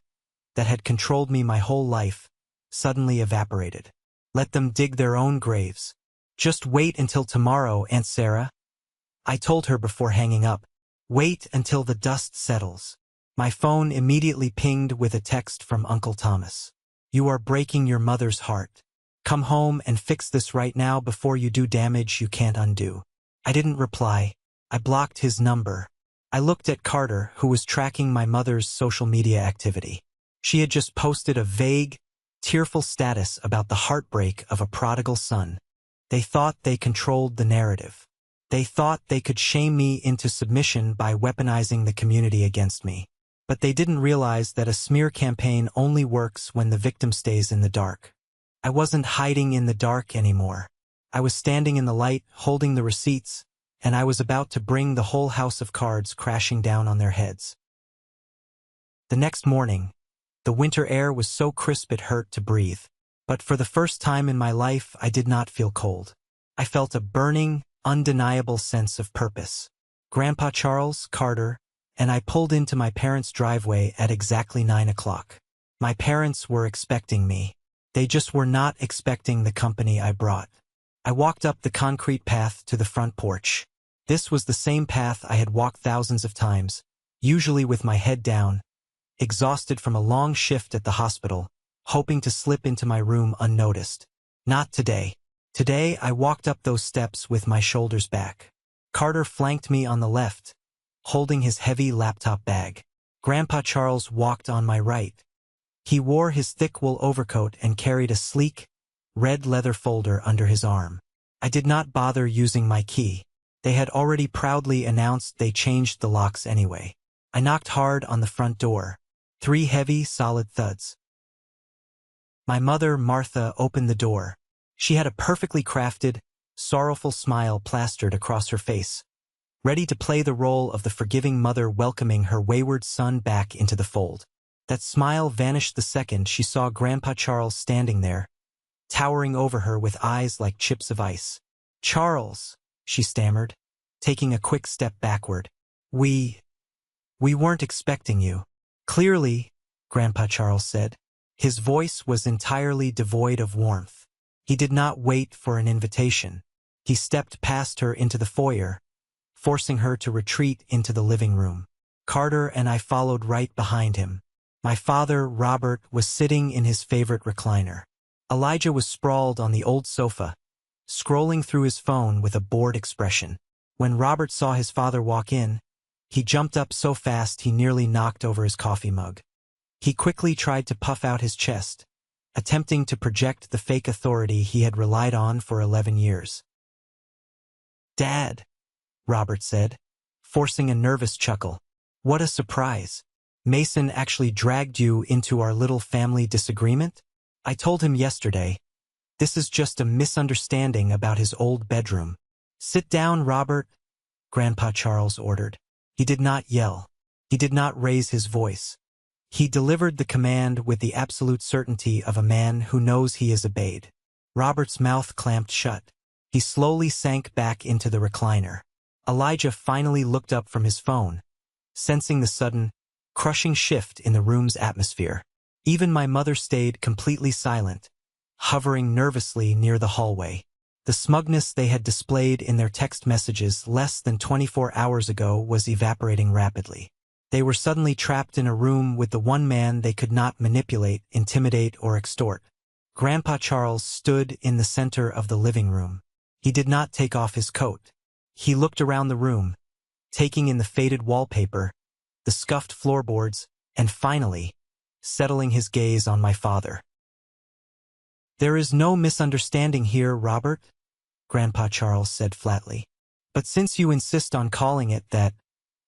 that had controlled me my whole life, suddenly evaporated. Let them dig their own graves. "Just wait until tomorrow, Aunt Sarah," I told her before hanging up. "Wait until the dust settles." My phone immediately pinged with a text from Uncle Thomas. "You are breaking your mother's heart. Come home and fix this right now before you do damage you can't undo." I didn't reply. I blocked his number. I looked at Carter, who was tracking my mother's social media activity. She had just posted a vague, tearful status about the heartbreak of a prodigal son. They thought they controlled the narrative. They thought they could shame me into submission by weaponizing the community against me. But they didn't realize that a smear campaign only works when the victim stays in the dark. I wasn't hiding in the dark anymore. I was standing in the light, holding the receipts, and I was about to bring the whole house of cards crashing down on their heads. The next morning, the winter air was so crisp it hurt to breathe. But for the first time in my life, I did not feel cold. I felt a burning, undeniable sense of purpose. Grandpa Charles, Carter, and I pulled into my parents' driveway at exactly 9 o'clock. My parents were expecting me. They just were not expecting the company I brought. I walked up the concrete path to the front porch. This was the same path I had walked thousands of times, usually with my head down, exhausted from a long shift at the hospital, hoping to slip into my room unnoticed. Not today. Today I walked up those steps with my shoulders back. Carter flanked me on the left, holding his heavy laptop bag. Grandpa Charles walked on my right. He wore his thick wool overcoat and carried a sleek, red leather folder under his arm. I did not bother using my key. They had already proudly announced they changed the locks anyway. I knocked hard on the front door. 3 heavy, solid thuds. My mother, Martha, opened the door. She had a perfectly crafted, sorrowful smile plastered across her face, ready to play the role of the forgiving mother welcoming her wayward son back into the fold. That smile vanished the second she saw Grandpa Charles standing there, towering over her with eyes like chips of ice. "Charles," she stammered, taking a quick step backward. We weren't expecting you." "Clearly," Grandpa Charles said. His voice was entirely devoid of warmth. He did not wait for an invitation. He stepped past her into the foyer, forcing her to retreat into the living room. Carter and I followed right behind him. My father, Robert, was sitting in his favorite recliner. Elijah was sprawled on the old sofa, scrolling through his phone with a bored expression. When Robert saw his father walk in, he jumped up so fast he nearly knocked over his coffee mug. He quickly tried to puff out his chest, attempting to project the fake authority he had relied on for 11 years. "Dad," Robert said, forcing a nervous chuckle. "What a surprise. Mason actually dragged you into our little family disagreement? I told him yesterday. This is just a misunderstanding about his old bedroom." "Sit down, Robert," Grandpa Charles ordered. He did not yell. He did not raise his voice. He delivered the command with the absolute certainty of a man who knows he is obeyed. Robert's mouth clamped shut. He slowly sank back into the recliner. Elijah finally looked up from his phone, sensing the sudden, crushing shift in the room's atmosphere. Even my mother stayed completely silent, hovering nervously near the hallway. The smugness they had displayed in their text messages less than 24 hours ago was evaporating rapidly. They were suddenly trapped in a room with the one man they could not manipulate, intimidate, or extort. Grandpa Charles stood in the center of the living room. He did not take off his coat. He looked around the room, taking in the faded wallpaper, the scuffed floorboards, and finally, settling his gaze on my father. "There is no misunderstanding here, Robert," Grandpa Charles said flatly. "But since you insist on calling it that,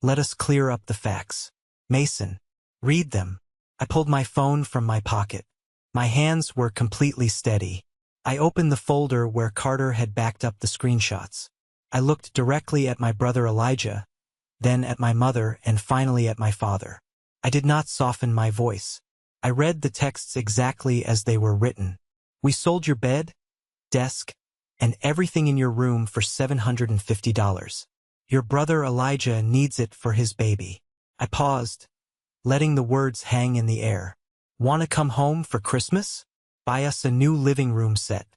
let us clear up the facts. Mason, read them." I pulled my phone from my pocket. My hands were completely steady. I opened the folder where Carter had backed up the screenshots. I looked directly at my brother Elijah, then at my mother, and finally at my father. I did not soften my voice. I read the texts exactly as they were written. "We sold your bed, desk, and everything in your room for $750. Your brother Elijah needs it for his baby." I paused, letting the words hang in the air. "Want to come home for Christmas? Buy us a new living room set.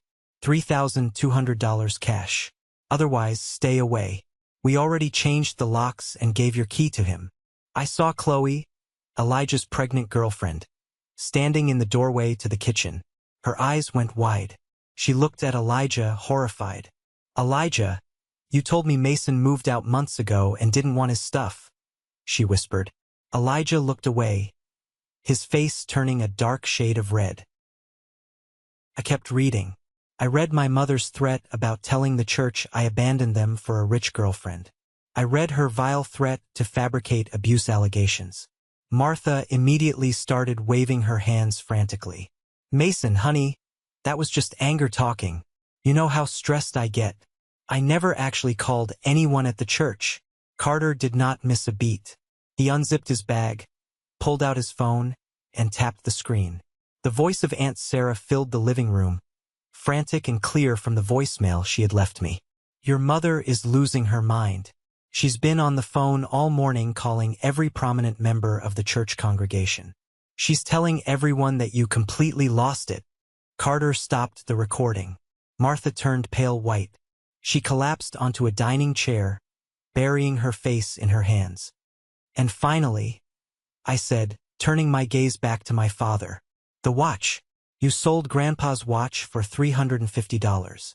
$3,200 cash. Otherwise, stay away. We already changed the locks and gave your key to him." I saw Chloe, Elijah's pregnant girlfriend, standing in the doorway to the kitchen. Her eyes went wide. She looked at Elijah, horrified. "Elijah, you told me Mason moved out months ago and didn't want his stuff," she whispered. Elijah looked away, his face turning a dark shade of red. I kept reading. I read my mother's threat about telling the church I abandoned them for a rich girlfriend. I read her vile threat to fabricate abuse allegations. Martha immediately started waving her hands frantically. "Mason, honey, that was just anger talking. You know how stressed I get. I never actually called anyone at the church." Carter did not miss a beat. He unzipped his bag, pulled out his phone, and tapped the screen. The voice of Aunt Sarah filled the living room, frantic and clear from the voicemail she had left me. "Your mother is losing her mind. She's been on the phone all morning calling every prominent member of the church congregation. She's telling everyone that you completely lost it." Carter stopped the recording. Martha turned pale white. She collapsed onto a dining chair, burying her face in her hands. "And finally," I said, turning my gaze back to my father, "the watch. You sold Grandpa's watch for $350.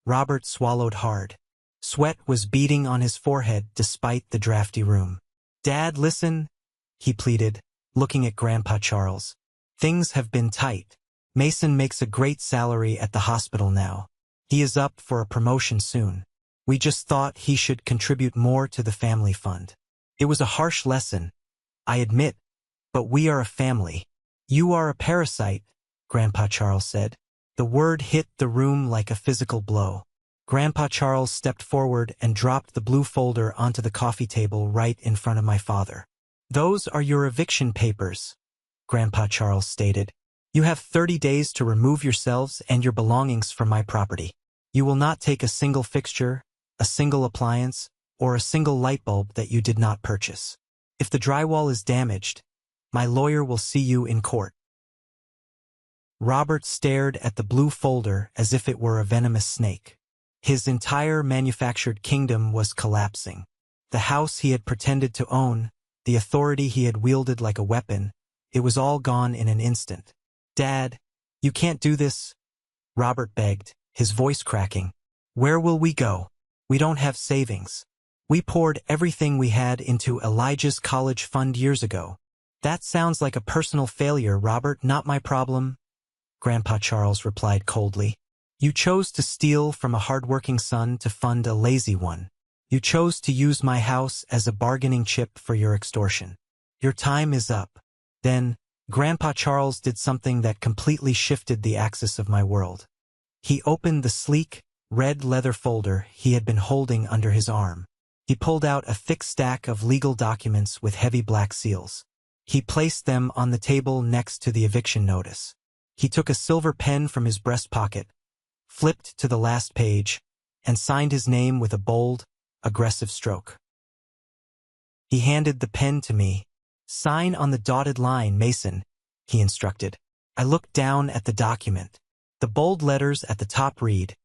Robert swallowed hard. Sweat was beading on his forehead despite the drafty room. "Dad, listen," he pleaded, looking at Grandpa Charles. "Things have been tight. Mason makes a great salary at the hospital now. He is up for a promotion soon. We just thought he should contribute more to the family fund. It was a harsh lesson, I admit, but we are a family." "You are a parasite," Grandpa Charles said. The word hit the room like a physical blow. Grandpa Charles stepped forward and dropped the blue folder onto the coffee table right in front of my father. "Those are your eviction papers," Grandpa Charles stated. "You have 30 days to remove yourselves and your belongings from my property. You will not take a single fixture, a single appliance, or a single light bulb that you did not purchase. If the drywall is damaged, my lawyer will see you in court." Robert stared at the blue folder as if it were a venomous snake. His entire manufactured kingdom was collapsing. The house he had pretended to own, the authority he had wielded like a weapon, it was all gone in an instant. "Dad, you can't do this," Robert begged, his voice cracking. "Where will we go? We don't have savings. We poured everything we had into Elijah's college fund years ago." "That sounds like a personal failure, Robert, not my problem," Grandpa Charles replied coldly. "You chose to steal from a hard-working son to fund a lazy one. You chose to use my house as a bargaining chip for your extortion. Your time is up." Then, Grandpa Charles did something that completely shifted the axis of my world. He opened the sleek, red leather folder he had been holding under his arm. He pulled out a thick stack of legal documents with heavy black seals. He placed them on the table next to the eviction notice. He took a silver pen from his breast pocket, flipped to the last page, and signed his name with a bold, aggressive stroke. He handed the pen to me. "Sign on the dotted line, Mason," he instructed. I looked down at the document. The bold letters at the top read,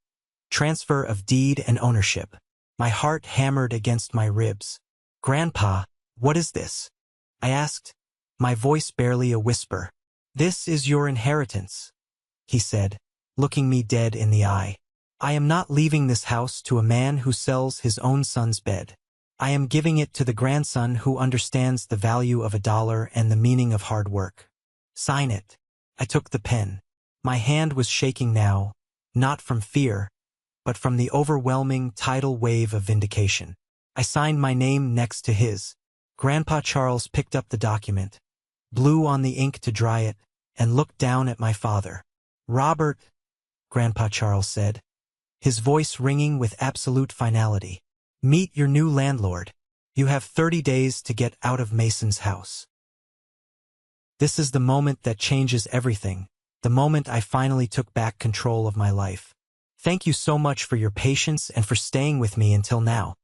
"Transfer of deed and ownership." My heart hammered against my ribs. "Grandpa, what is this?" I asked, my voice barely a whisper. "This is your inheritance," he said, looking me dead in the eye. "I am not leaving this house to a man who sells his own son's bed. I am giving it to the grandson who understands the value of $1 and the meaning of hard work. Sign it." I took the pen. My hand was shaking now, not from fear, but from the overwhelming tidal wave of vindication. I signed my name next to his. Grandpa Charles picked up the document, blew on the ink to dry it, and looked down at my father. "Robert," Grandpa Charles said, his voice ringing with absolute finality, "meet your new landlord. You have 30 days to get out of Mason's house." This is the moment that changes everything, the moment I finally took back control of my life. Thank you so much for your patience and for staying with me until now.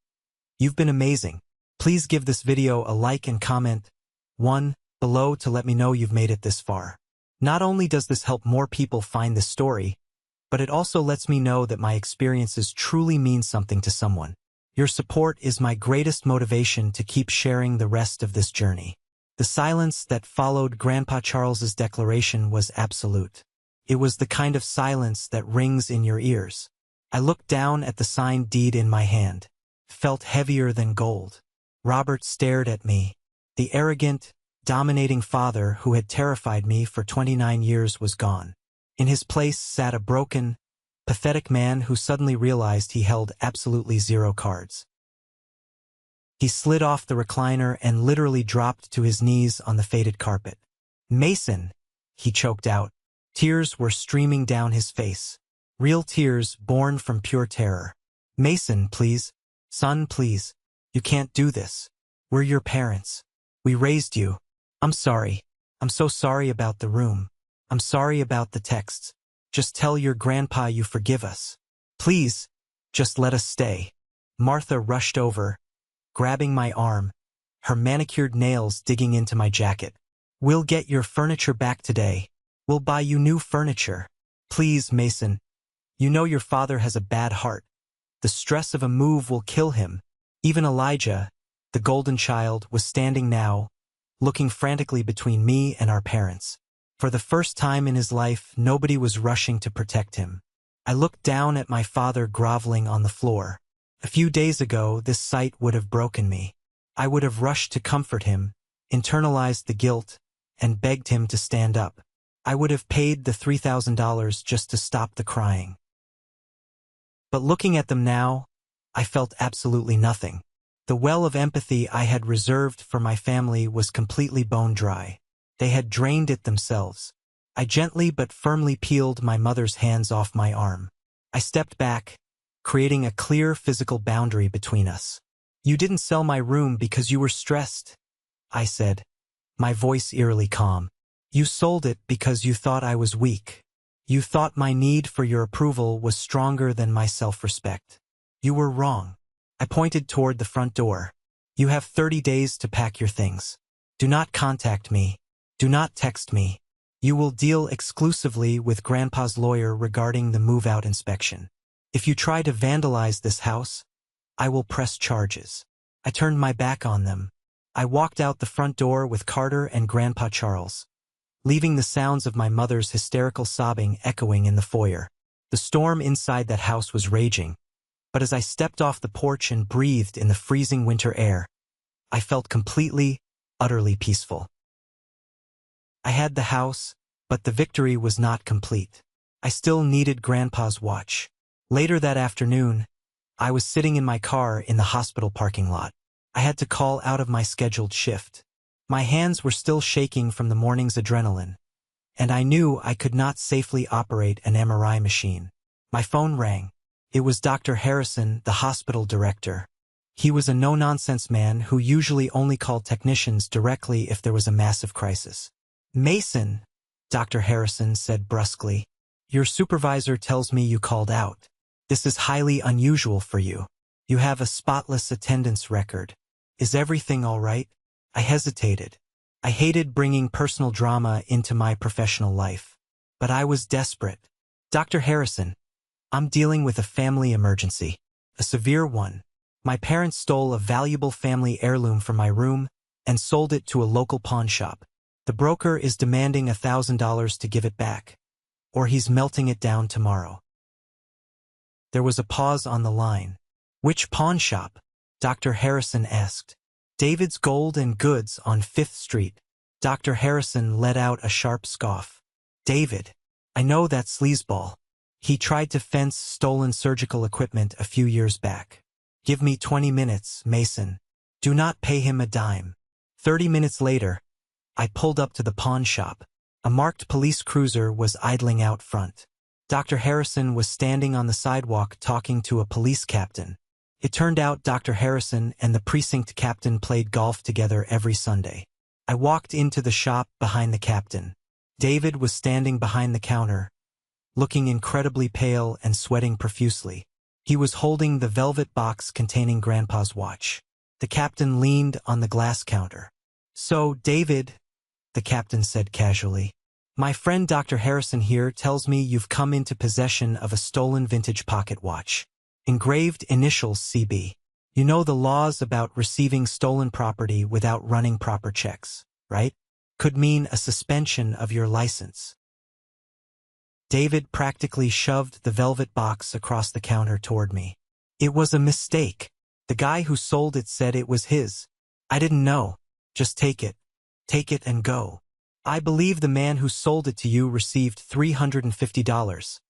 You've been amazing. Please give this video a like and comment one below to let me know you've made it this far. Not only does this help more people find this story, but it also lets me know that my experiences truly mean something to someone. Your support is my greatest motivation to keep sharing the rest of this journey. The silence that followed Grandpa Charles's declaration was absolute. It was the kind of silence that rings in your ears. I looked down at the signed deed in my hand. It felt heavier than gold. Robert stared at me. The arrogant, dominating father who had terrified me for 29 years was gone. In his place sat a broken, pathetic man who suddenly realized he held absolutely zero cards. He slid off the recliner and literally dropped to his knees on the faded carpet. "Mason," he choked out. Tears were streaming down his face. Real tears born from pure terror. "Mason, please. Son, please. You can't do this. We're your parents. We raised you. I'm sorry. I'm so sorry about the room. I'm sorry about the texts. Just tell your grandpa you forgive us. Please, just let us stay." Martha rushed over, grabbing my arm, her manicured nails digging into my jacket. "We'll get your furniture back today. We'll buy you new furniture. Please, Mason. You know your father has a bad heart. The stress of a move will kill him." Even Elijah, the golden child, was standing now, looking frantically between me and our parents. For the first time in his life, nobody was rushing to protect him. I looked down at my father groveling on the floor. A few days ago, this sight would have broken me. I would have rushed to comfort him, internalized the guilt, and begged him to stand up. I would have paid the $3,000 just to stop the crying. But looking at them now, I felt absolutely nothing. The well of empathy I had reserved for my family was completely bone dry. They had drained it themselves. I gently but firmly peeled my mother's hands off my arm. I stepped back, creating a clear physical boundary between us. "You didn't sell my room because you were stressed," I said, my voice eerily calm. "You sold it because you thought I was weak. You thought my need for your approval was stronger than my self-respect. You were wrong." I pointed toward the front door. "You have 30 days to pack your things. Do not contact me. Do not text me. You will deal exclusively with Grandpa's lawyer regarding the move-out inspection. If you try to vandalize this house, I will press charges." I turned my back on them. I walked out the front door with Carter and Grandpa Charles, leaving the sounds of my mother's hysterical sobbing echoing in the foyer. The storm inside that house was raging, but as I stepped off the porch and breathed in the freezing winter air, I felt completely, utterly peaceful. I had the house, but the victory was not complete. I still needed Grandpa's watch. Later that afternoon, I was sitting in my car in the hospital parking lot. I had to call out of my scheduled shift. My hands were still shaking from the morning's adrenaline, and I knew I could not safely operate an MRI machine. My phone rang. It was Dr. Harrison, the hospital director. He was a no-nonsense man who usually only called technicians directly if there was a massive crisis. "Mason," Dr. Harrison said brusquely, "your supervisor tells me you called out. This is highly unusual for you. You have a spotless attendance record. Is everything all right?" I hesitated. I hated bringing personal drama into my professional life. But I was desperate. "Dr. Harrison, I'm dealing with a family emergency. A severe one. My parents stole a valuable family heirloom from my room and sold it to a local pawn shop. The broker is demanding $1,000 to give it back, or he's melting it down tomorrow." There was a pause on the line. "Which pawn shop?" Dr. Harrison asked. "David's Gold and Goods on 5th Street. Dr. Harrison let out a sharp scoff. "David. I know that sleazeball. He tried to fence stolen surgical equipment a few years back. Give me 20 minutes, Mason. Do not pay him a dime." 30 minutes later, I pulled up to the pawn shop. A marked police cruiser was idling out front. Dr. Harrison was standing on the sidewalk talking to a police captain. It turned out Dr. Harrison and the precinct captain played golf together every Sunday. I walked into the shop behind the captain. David was standing behind the counter, looking incredibly pale and sweating profusely. He was holding the velvet box containing Grandpa's watch. The captain leaned on the glass counter. "So, David," the captain said casually, "my friend Dr. Harrison here tells me you've come into possession of a stolen vintage pocket watch. Engraved initials CB. You know the laws about receiving stolen property without running proper checks, right? Could mean a suspension of your license." David practically shoved the velvet box across the counter toward me. "It was a mistake. The guy who sold it said it was his. I didn't know. Just take it. Take it and go. I believe the man who sold it to you received $350,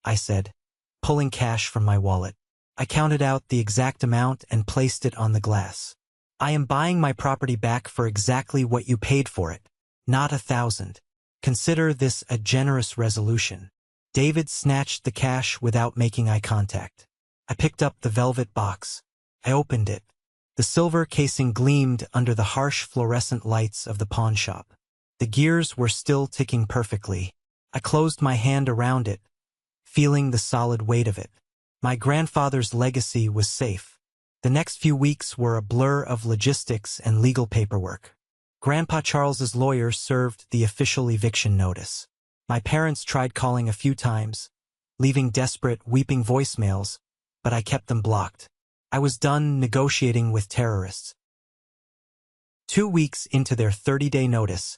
I said, pulling cash from my wallet. I counted out the exact amount and placed it on the glass. "I am buying my property back for exactly what you paid for it, not 1,000. Consider this a generous resolution." David snatched the cash without making eye contact. I picked up the velvet box. I opened it. The silver casing gleamed under the harsh fluorescent lights of the pawn shop. The gears were still ticking perfectly. I closed my hand around it, feeling the solid weight of it. My grandfather's legacy was safe. The next few weeks were a blur of logistics and legal paperwork. Grandpa Charles's lawyer served the official eviction notice. My parents tried calling a few times, leaving desperate, weeping voicemails, but I kept them blocked. I was done negotiating with terrorists. 2 weeks into their 30-day notice,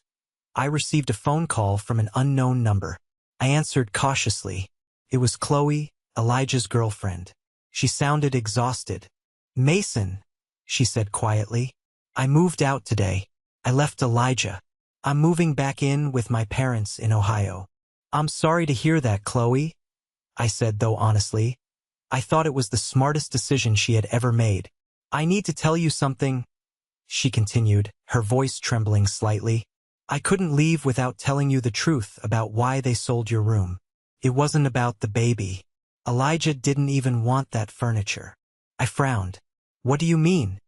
I received a phone call from an unknown number. I answered cautiously. It was Chloe, Elijah's girlfriend. She sounded exhausted. "Mason," she said quietly, "I moved out today. I left Elijah. I'm moving back in with my parents in Ohio." "I'm sorry to hear that, Chloe," I said, though honestly, I thought it was the smartest decision she had ever made. "I need to tell you something," she continued, her voice trembling slightly. "I couldn't leave without telling you the truth about why they sold your room. It wasn't about the baby. Elijah didn't even want that furniture." I frowned. "What do you mean?"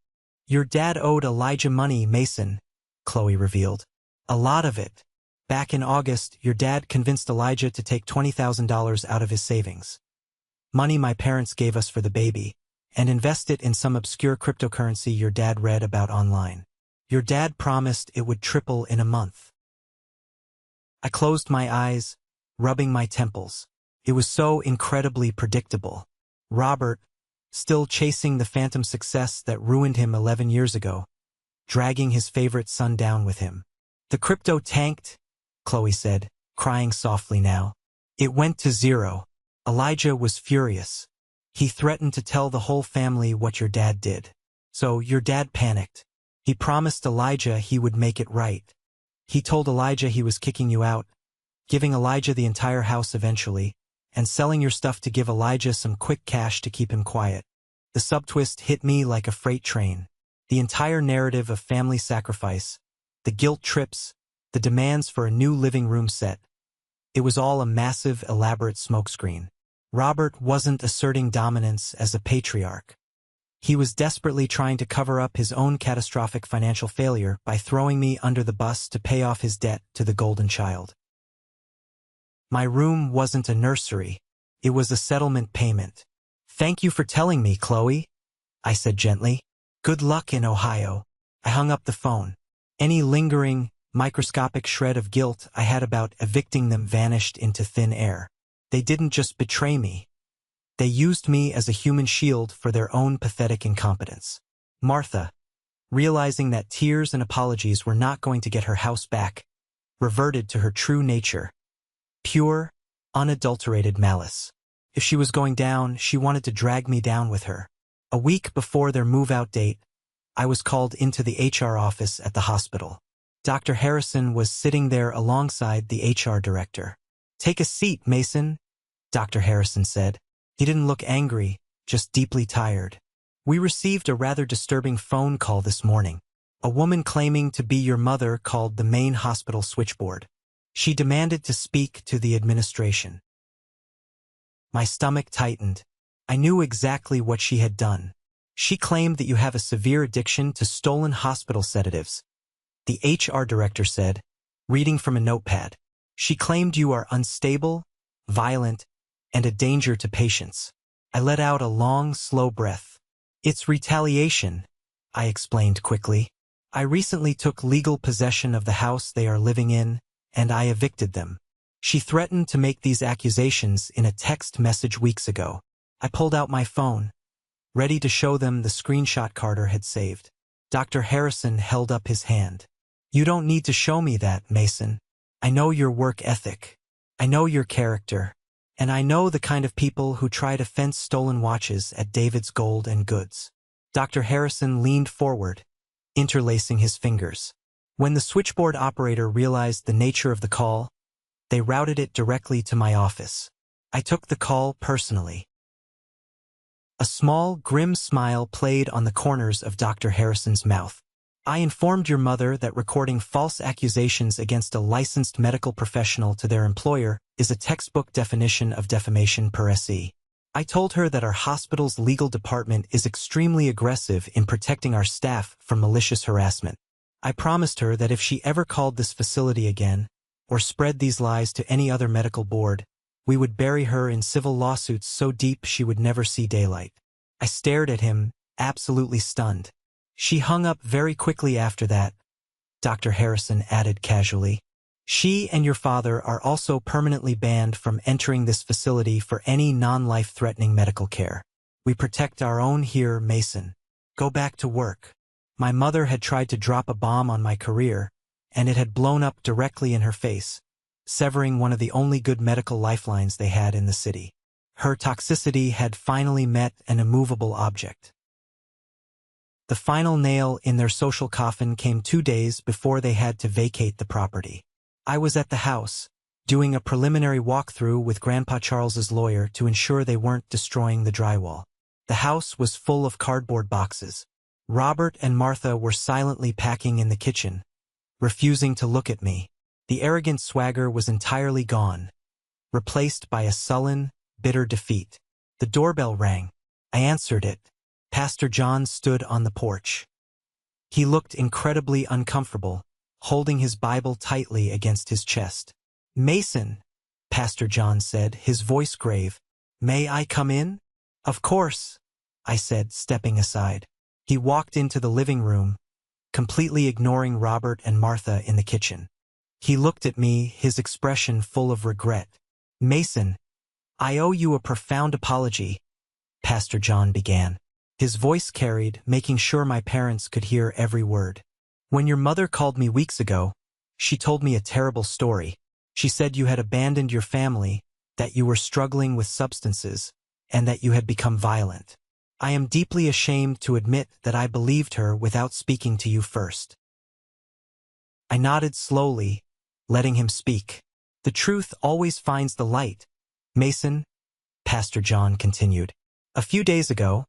"Your dad owed Elijah money, Mason," Chloe revealed. "A lot of it. Back in August, your dad convinced Elijah to take $20,000 out of his savings, money my parents gave us for the baby, and invest it in some obscure cryptocurrency your dad read about online. Your dad promised it would triple in a month." I closed my eyes, rubbing my temples. It was so incredibly predictable. Robert, still chasing the phantom success that ruined him 11 years ago, dragging his favorite son down with him. "The crypto tanked," Chloe said, crying softly now. "It went to zero. Elijah was furious. He threatened to tell the whole family what your dad did. So your dad panicked. He promised Elijah he would make it right. He told Elijah he was kicking you out, giving Elijah the entire house eventually, and selling your stuff to give Elijah some quick cash to keep him quiet. The subtwist hit me like a freight train. The entire narrative of family sacrifice, the guilt trips, the demands for a new living room set. It was all a massive, elaborate smokescreen. Robert wasn't asserting dominance as a patriarch. He was desperately trying to cover up his own catastrophic financial failure by throwing me under the bus to pay off his debt to the golden child. My room wasn't a nursery. It was a settlement payment. "Thank you for telling me, Chloe," I said gently. "Good luck in Ohio." I hung up the phone. Any lingering, microscopic shred of guilt I had about evicting them vanished into thin air. They didn't just betray me. They used me as a human shield for their own pathetic incompetence. Martha, realizing that tears and apologies were not going to get her house back, reverted to her true nature. Pure, unadulterated malice. If she was going down, she wanted to drag me down with her. A week before their move-out date, I was called into the HR office at the hospital. Dr. Harrison was sitting there alongside the HR director. "Take a seat, Mason," Dr. Harrison said. He didn't look angry, just deeply tired. "We received a rather disturbing phone call this morning. A woman claiming to be your mother called the main hospital switchboard. She demanded to speak to the administration." My stomach tightened. I knew exactly what she had done. "She claimed that you have a severe addiction to stolen hospital sedatives," the HR director said, reading from a notepad. "She claimed you are unstable, violent, and a danger to patients." I let out a long, slow breath. "It's retaliation," I explained quickly. "I recently took legal possession of the house they are living in, and I evicted them. She threatened to make these accusations in a text message weeks ago." I pulled out my phone, ready to show them the screenshot Carter had saved. Dr. Harrison held up his hand. "You don't need to show me that, Mason. I know your work ethic. I know your character. And I know the kind of people who try to fence stolen watches at David's Gold and Goods." Dr. Harrison leaned forward, interlacing his fingers. When the switchboard operator realized the nature of the call, they routed it directly to my office. I took the call personally. A small, grim smile played on the corners of Dr. Harrison's mouth. "I informed your mother that recording false accusations against a licensed medical professional to their employer is a textbook definition of defamation per se. I told her that our hospital's legal department is extremely aggressive in protecting our staff from malicious harassment. I promised her that if she ever called this facility again, or spread these lies to any other medical board, we would bury her in civil lawsuits so deep she would never see daylight." I stared at him, absolutely stunned. "She hung up very quickly after that," Dr. Harrison added casually. "She and your father are also permanently banned from entering this facility for any non-life-threatening medical care. We protect our own here, Mason. Go back to work." My mother had tried to drop a bomb on my career, and it had blown up directly in her face, severing one of the only good medical lifelines they had in the city. Her toxicity had finally met an immovable object. The final nail in their social coffin came 2 days before they had to vacate the property. I was at the house, doing a preliminary walkthrough with Grandpa Charles's lawyer to ensure they weren't destroying the drywall. The house was full of cardboard boxes. Robert and Martha were silently packing in the kitchen, refusing to look at me. The arrogant swagger was entirely gone, replaced by a sullen, bitter defeat. The doorbell rang. I answered it. Pastor John stood on the porch. He looked incredibly uncomfortable, holding his Bible tightly against his chest. "Mason," Pastor John said, his voice grave. "May I come in?" "Of course," I said, stepping aside. He walked into the living room, completely ignoring Robert and Martha in the kitchen. He looked at me, his expression full of regret. "Mason, I owe you a profound apology," Pastor John began. His voice carried, making sure my parents could hear every word. "When your mother called me weeks ago, she told me a terrible story. She said you had abandoned your family, that you were struggling with substances, and that you had become violent. I am deeply ashamed to admit that I believed her without speaking to you first." I nodded slowly, letting him speak. "The truth always finds the light, Mason," Pastor John continued. "A few days ago,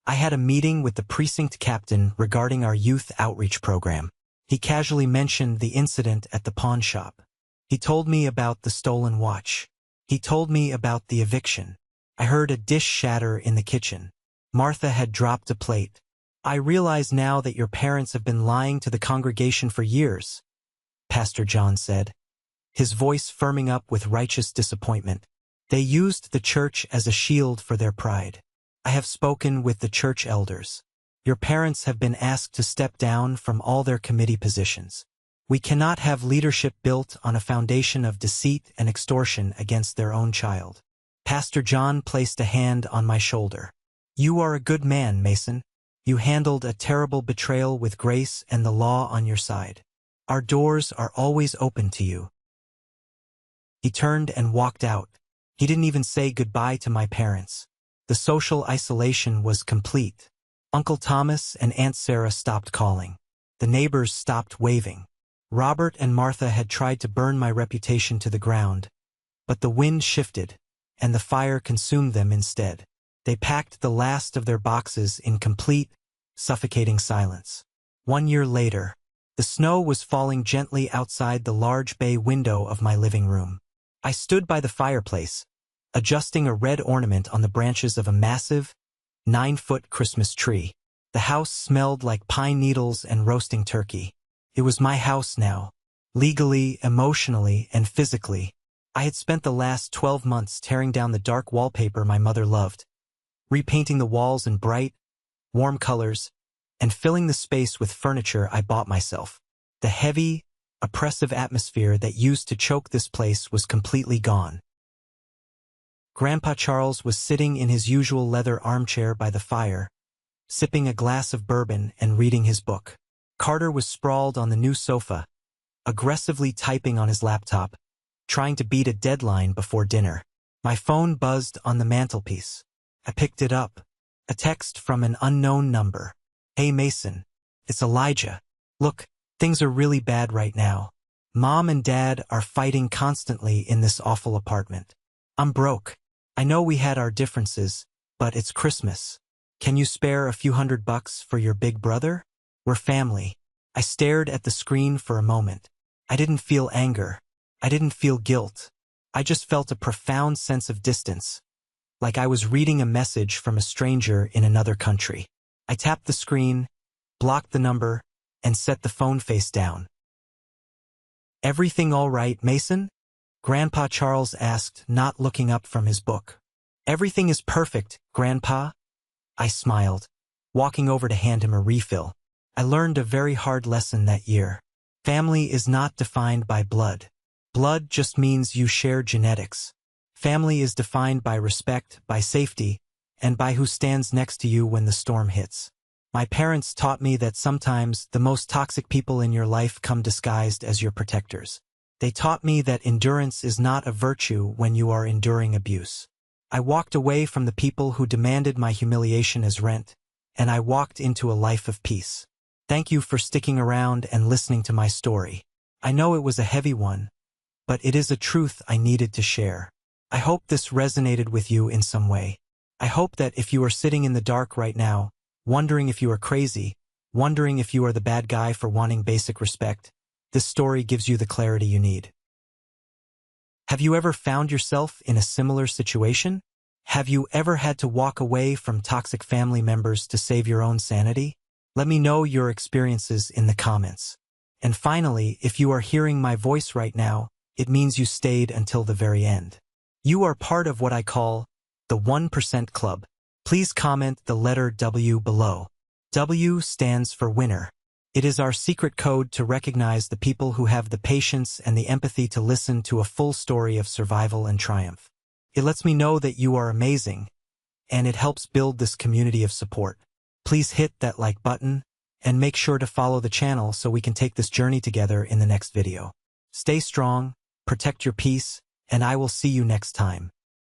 I had a meeting with the precinct captain regarding our youth outreach program. He casually mentioned the incident at the pawn shop. He told me about the stolen watch. He told me about the eviction. I heard a dish shatter in the kitchen. Martha had dropped a plate. I realize now that your parents have been lying to the congregation for years, Pastor John said, his voice firming up with righteous disappointment. They used the church as a shield for their pride. I have spoken with the church elders. Your parents have been asked to step down from all their committee positions. We cannot have leadership built on a foundation of deceit and extortion against their own child. Pastor John placed a hand on my shoulder. You are a good man, Mason. You handled a terrible betrayal with grace and the law on your side. Our doors are always open to you. He turned and walked out. He didn't even say goodbye to my parents. The social isolation was complete. Uncle Thomas and Aunt Sarah stopped calling. The neighbors stopped waving. Robert and Martha had tried to burn my reputation to the ground, but the wind shifted, and the fire consumed them instead. They packed the last of their boxes in complete, suffocating silence. 1 year later, the snow was falling gently outside the large bay window of my living room. I stood by the fireplace, adjusting a red ornament on the branches of a massive, 9-foot Christmas tree. The house smelled like pine needles and roasting turkey. It was my house now, legally, emotionally, and physically. I had spent the last 12 months tearing down the dark wallpaper my mother loved, repainting the walls in bright, warm colors, and filling the space with furniture I bought myself. The heavy, oppressive atmosphere that used to choke this place was completely gone. Grandpa Charles was sitting in his usual leather armchair by the fire, sipping a glass of bourbon and reading his book. Carter was sprawled on the new sofa, aggressively typing on his laptop, trying to beat a deadline before dinner. My phone buzzed on the mantelpiece. I picked it up. A text from an unknown number. Hey Mason, it's Elijah. Look, things are really bad right now. Mom and Dad are fighting constantly in this awful apartment. I'm broke. I know we had our differences, but it's Christmas. Can you spare a few $100 for your big brother? We're family. I stared at the screen for a moment. I didn't feel anger. I didn't feel guilt. I just felt a profound sense of distance, like I was reading a message from a stranger in another country. I tapped the screen, blocked the number, and set the phone face down. Everything all right, Mason? Grandpa Charles asked, not looking up from his book. Everything is perfect, Grandpa. I smiled, walking over to hand him a refill. I learned a very hard lesson that year. Family is not defined by blood. Blood just means you share genetics. Family is defined by respect, by safety, and by who stands next to you when the storm hits. My parents taught me that sometimes the most toxic people in your life come disguised as your protectors. They taught me that endurance is not a virtue when you are enduring abuse. I walked away from the people who demanded my humiliation as rent, and I walked into a life of peace. Thank you for sticking around and listening to my story. I know it was a heavy one, but it is a truth I needed to share. I hope this resonated with you in some way. I hope that if you are sitting in the dark right now, wondering if you are crazy, wondering if you are the bad guy for wanting basic respect, this story gives you the clarity you need. Have you ever found yourself in a similar situation? Have you ever had to walk away from toxic family members to save your own sanity? Let me know your experiences in the comments. And finally, if you are hearing my voice right now, it means you stayed until the very end. You are part of what I call the 1% Club. Please comment the letter W below. W stands for winner. It is our secret code to recognize the people who have the patience and the empathy to listen to a full story of survival and triumph. It lets me know that you are amazing, and it helps build this community of support. Please hit that like button, and make sure to follow the channel so we can take this journey together in the next video. Stay strong, protect your peace, and I will see you next time.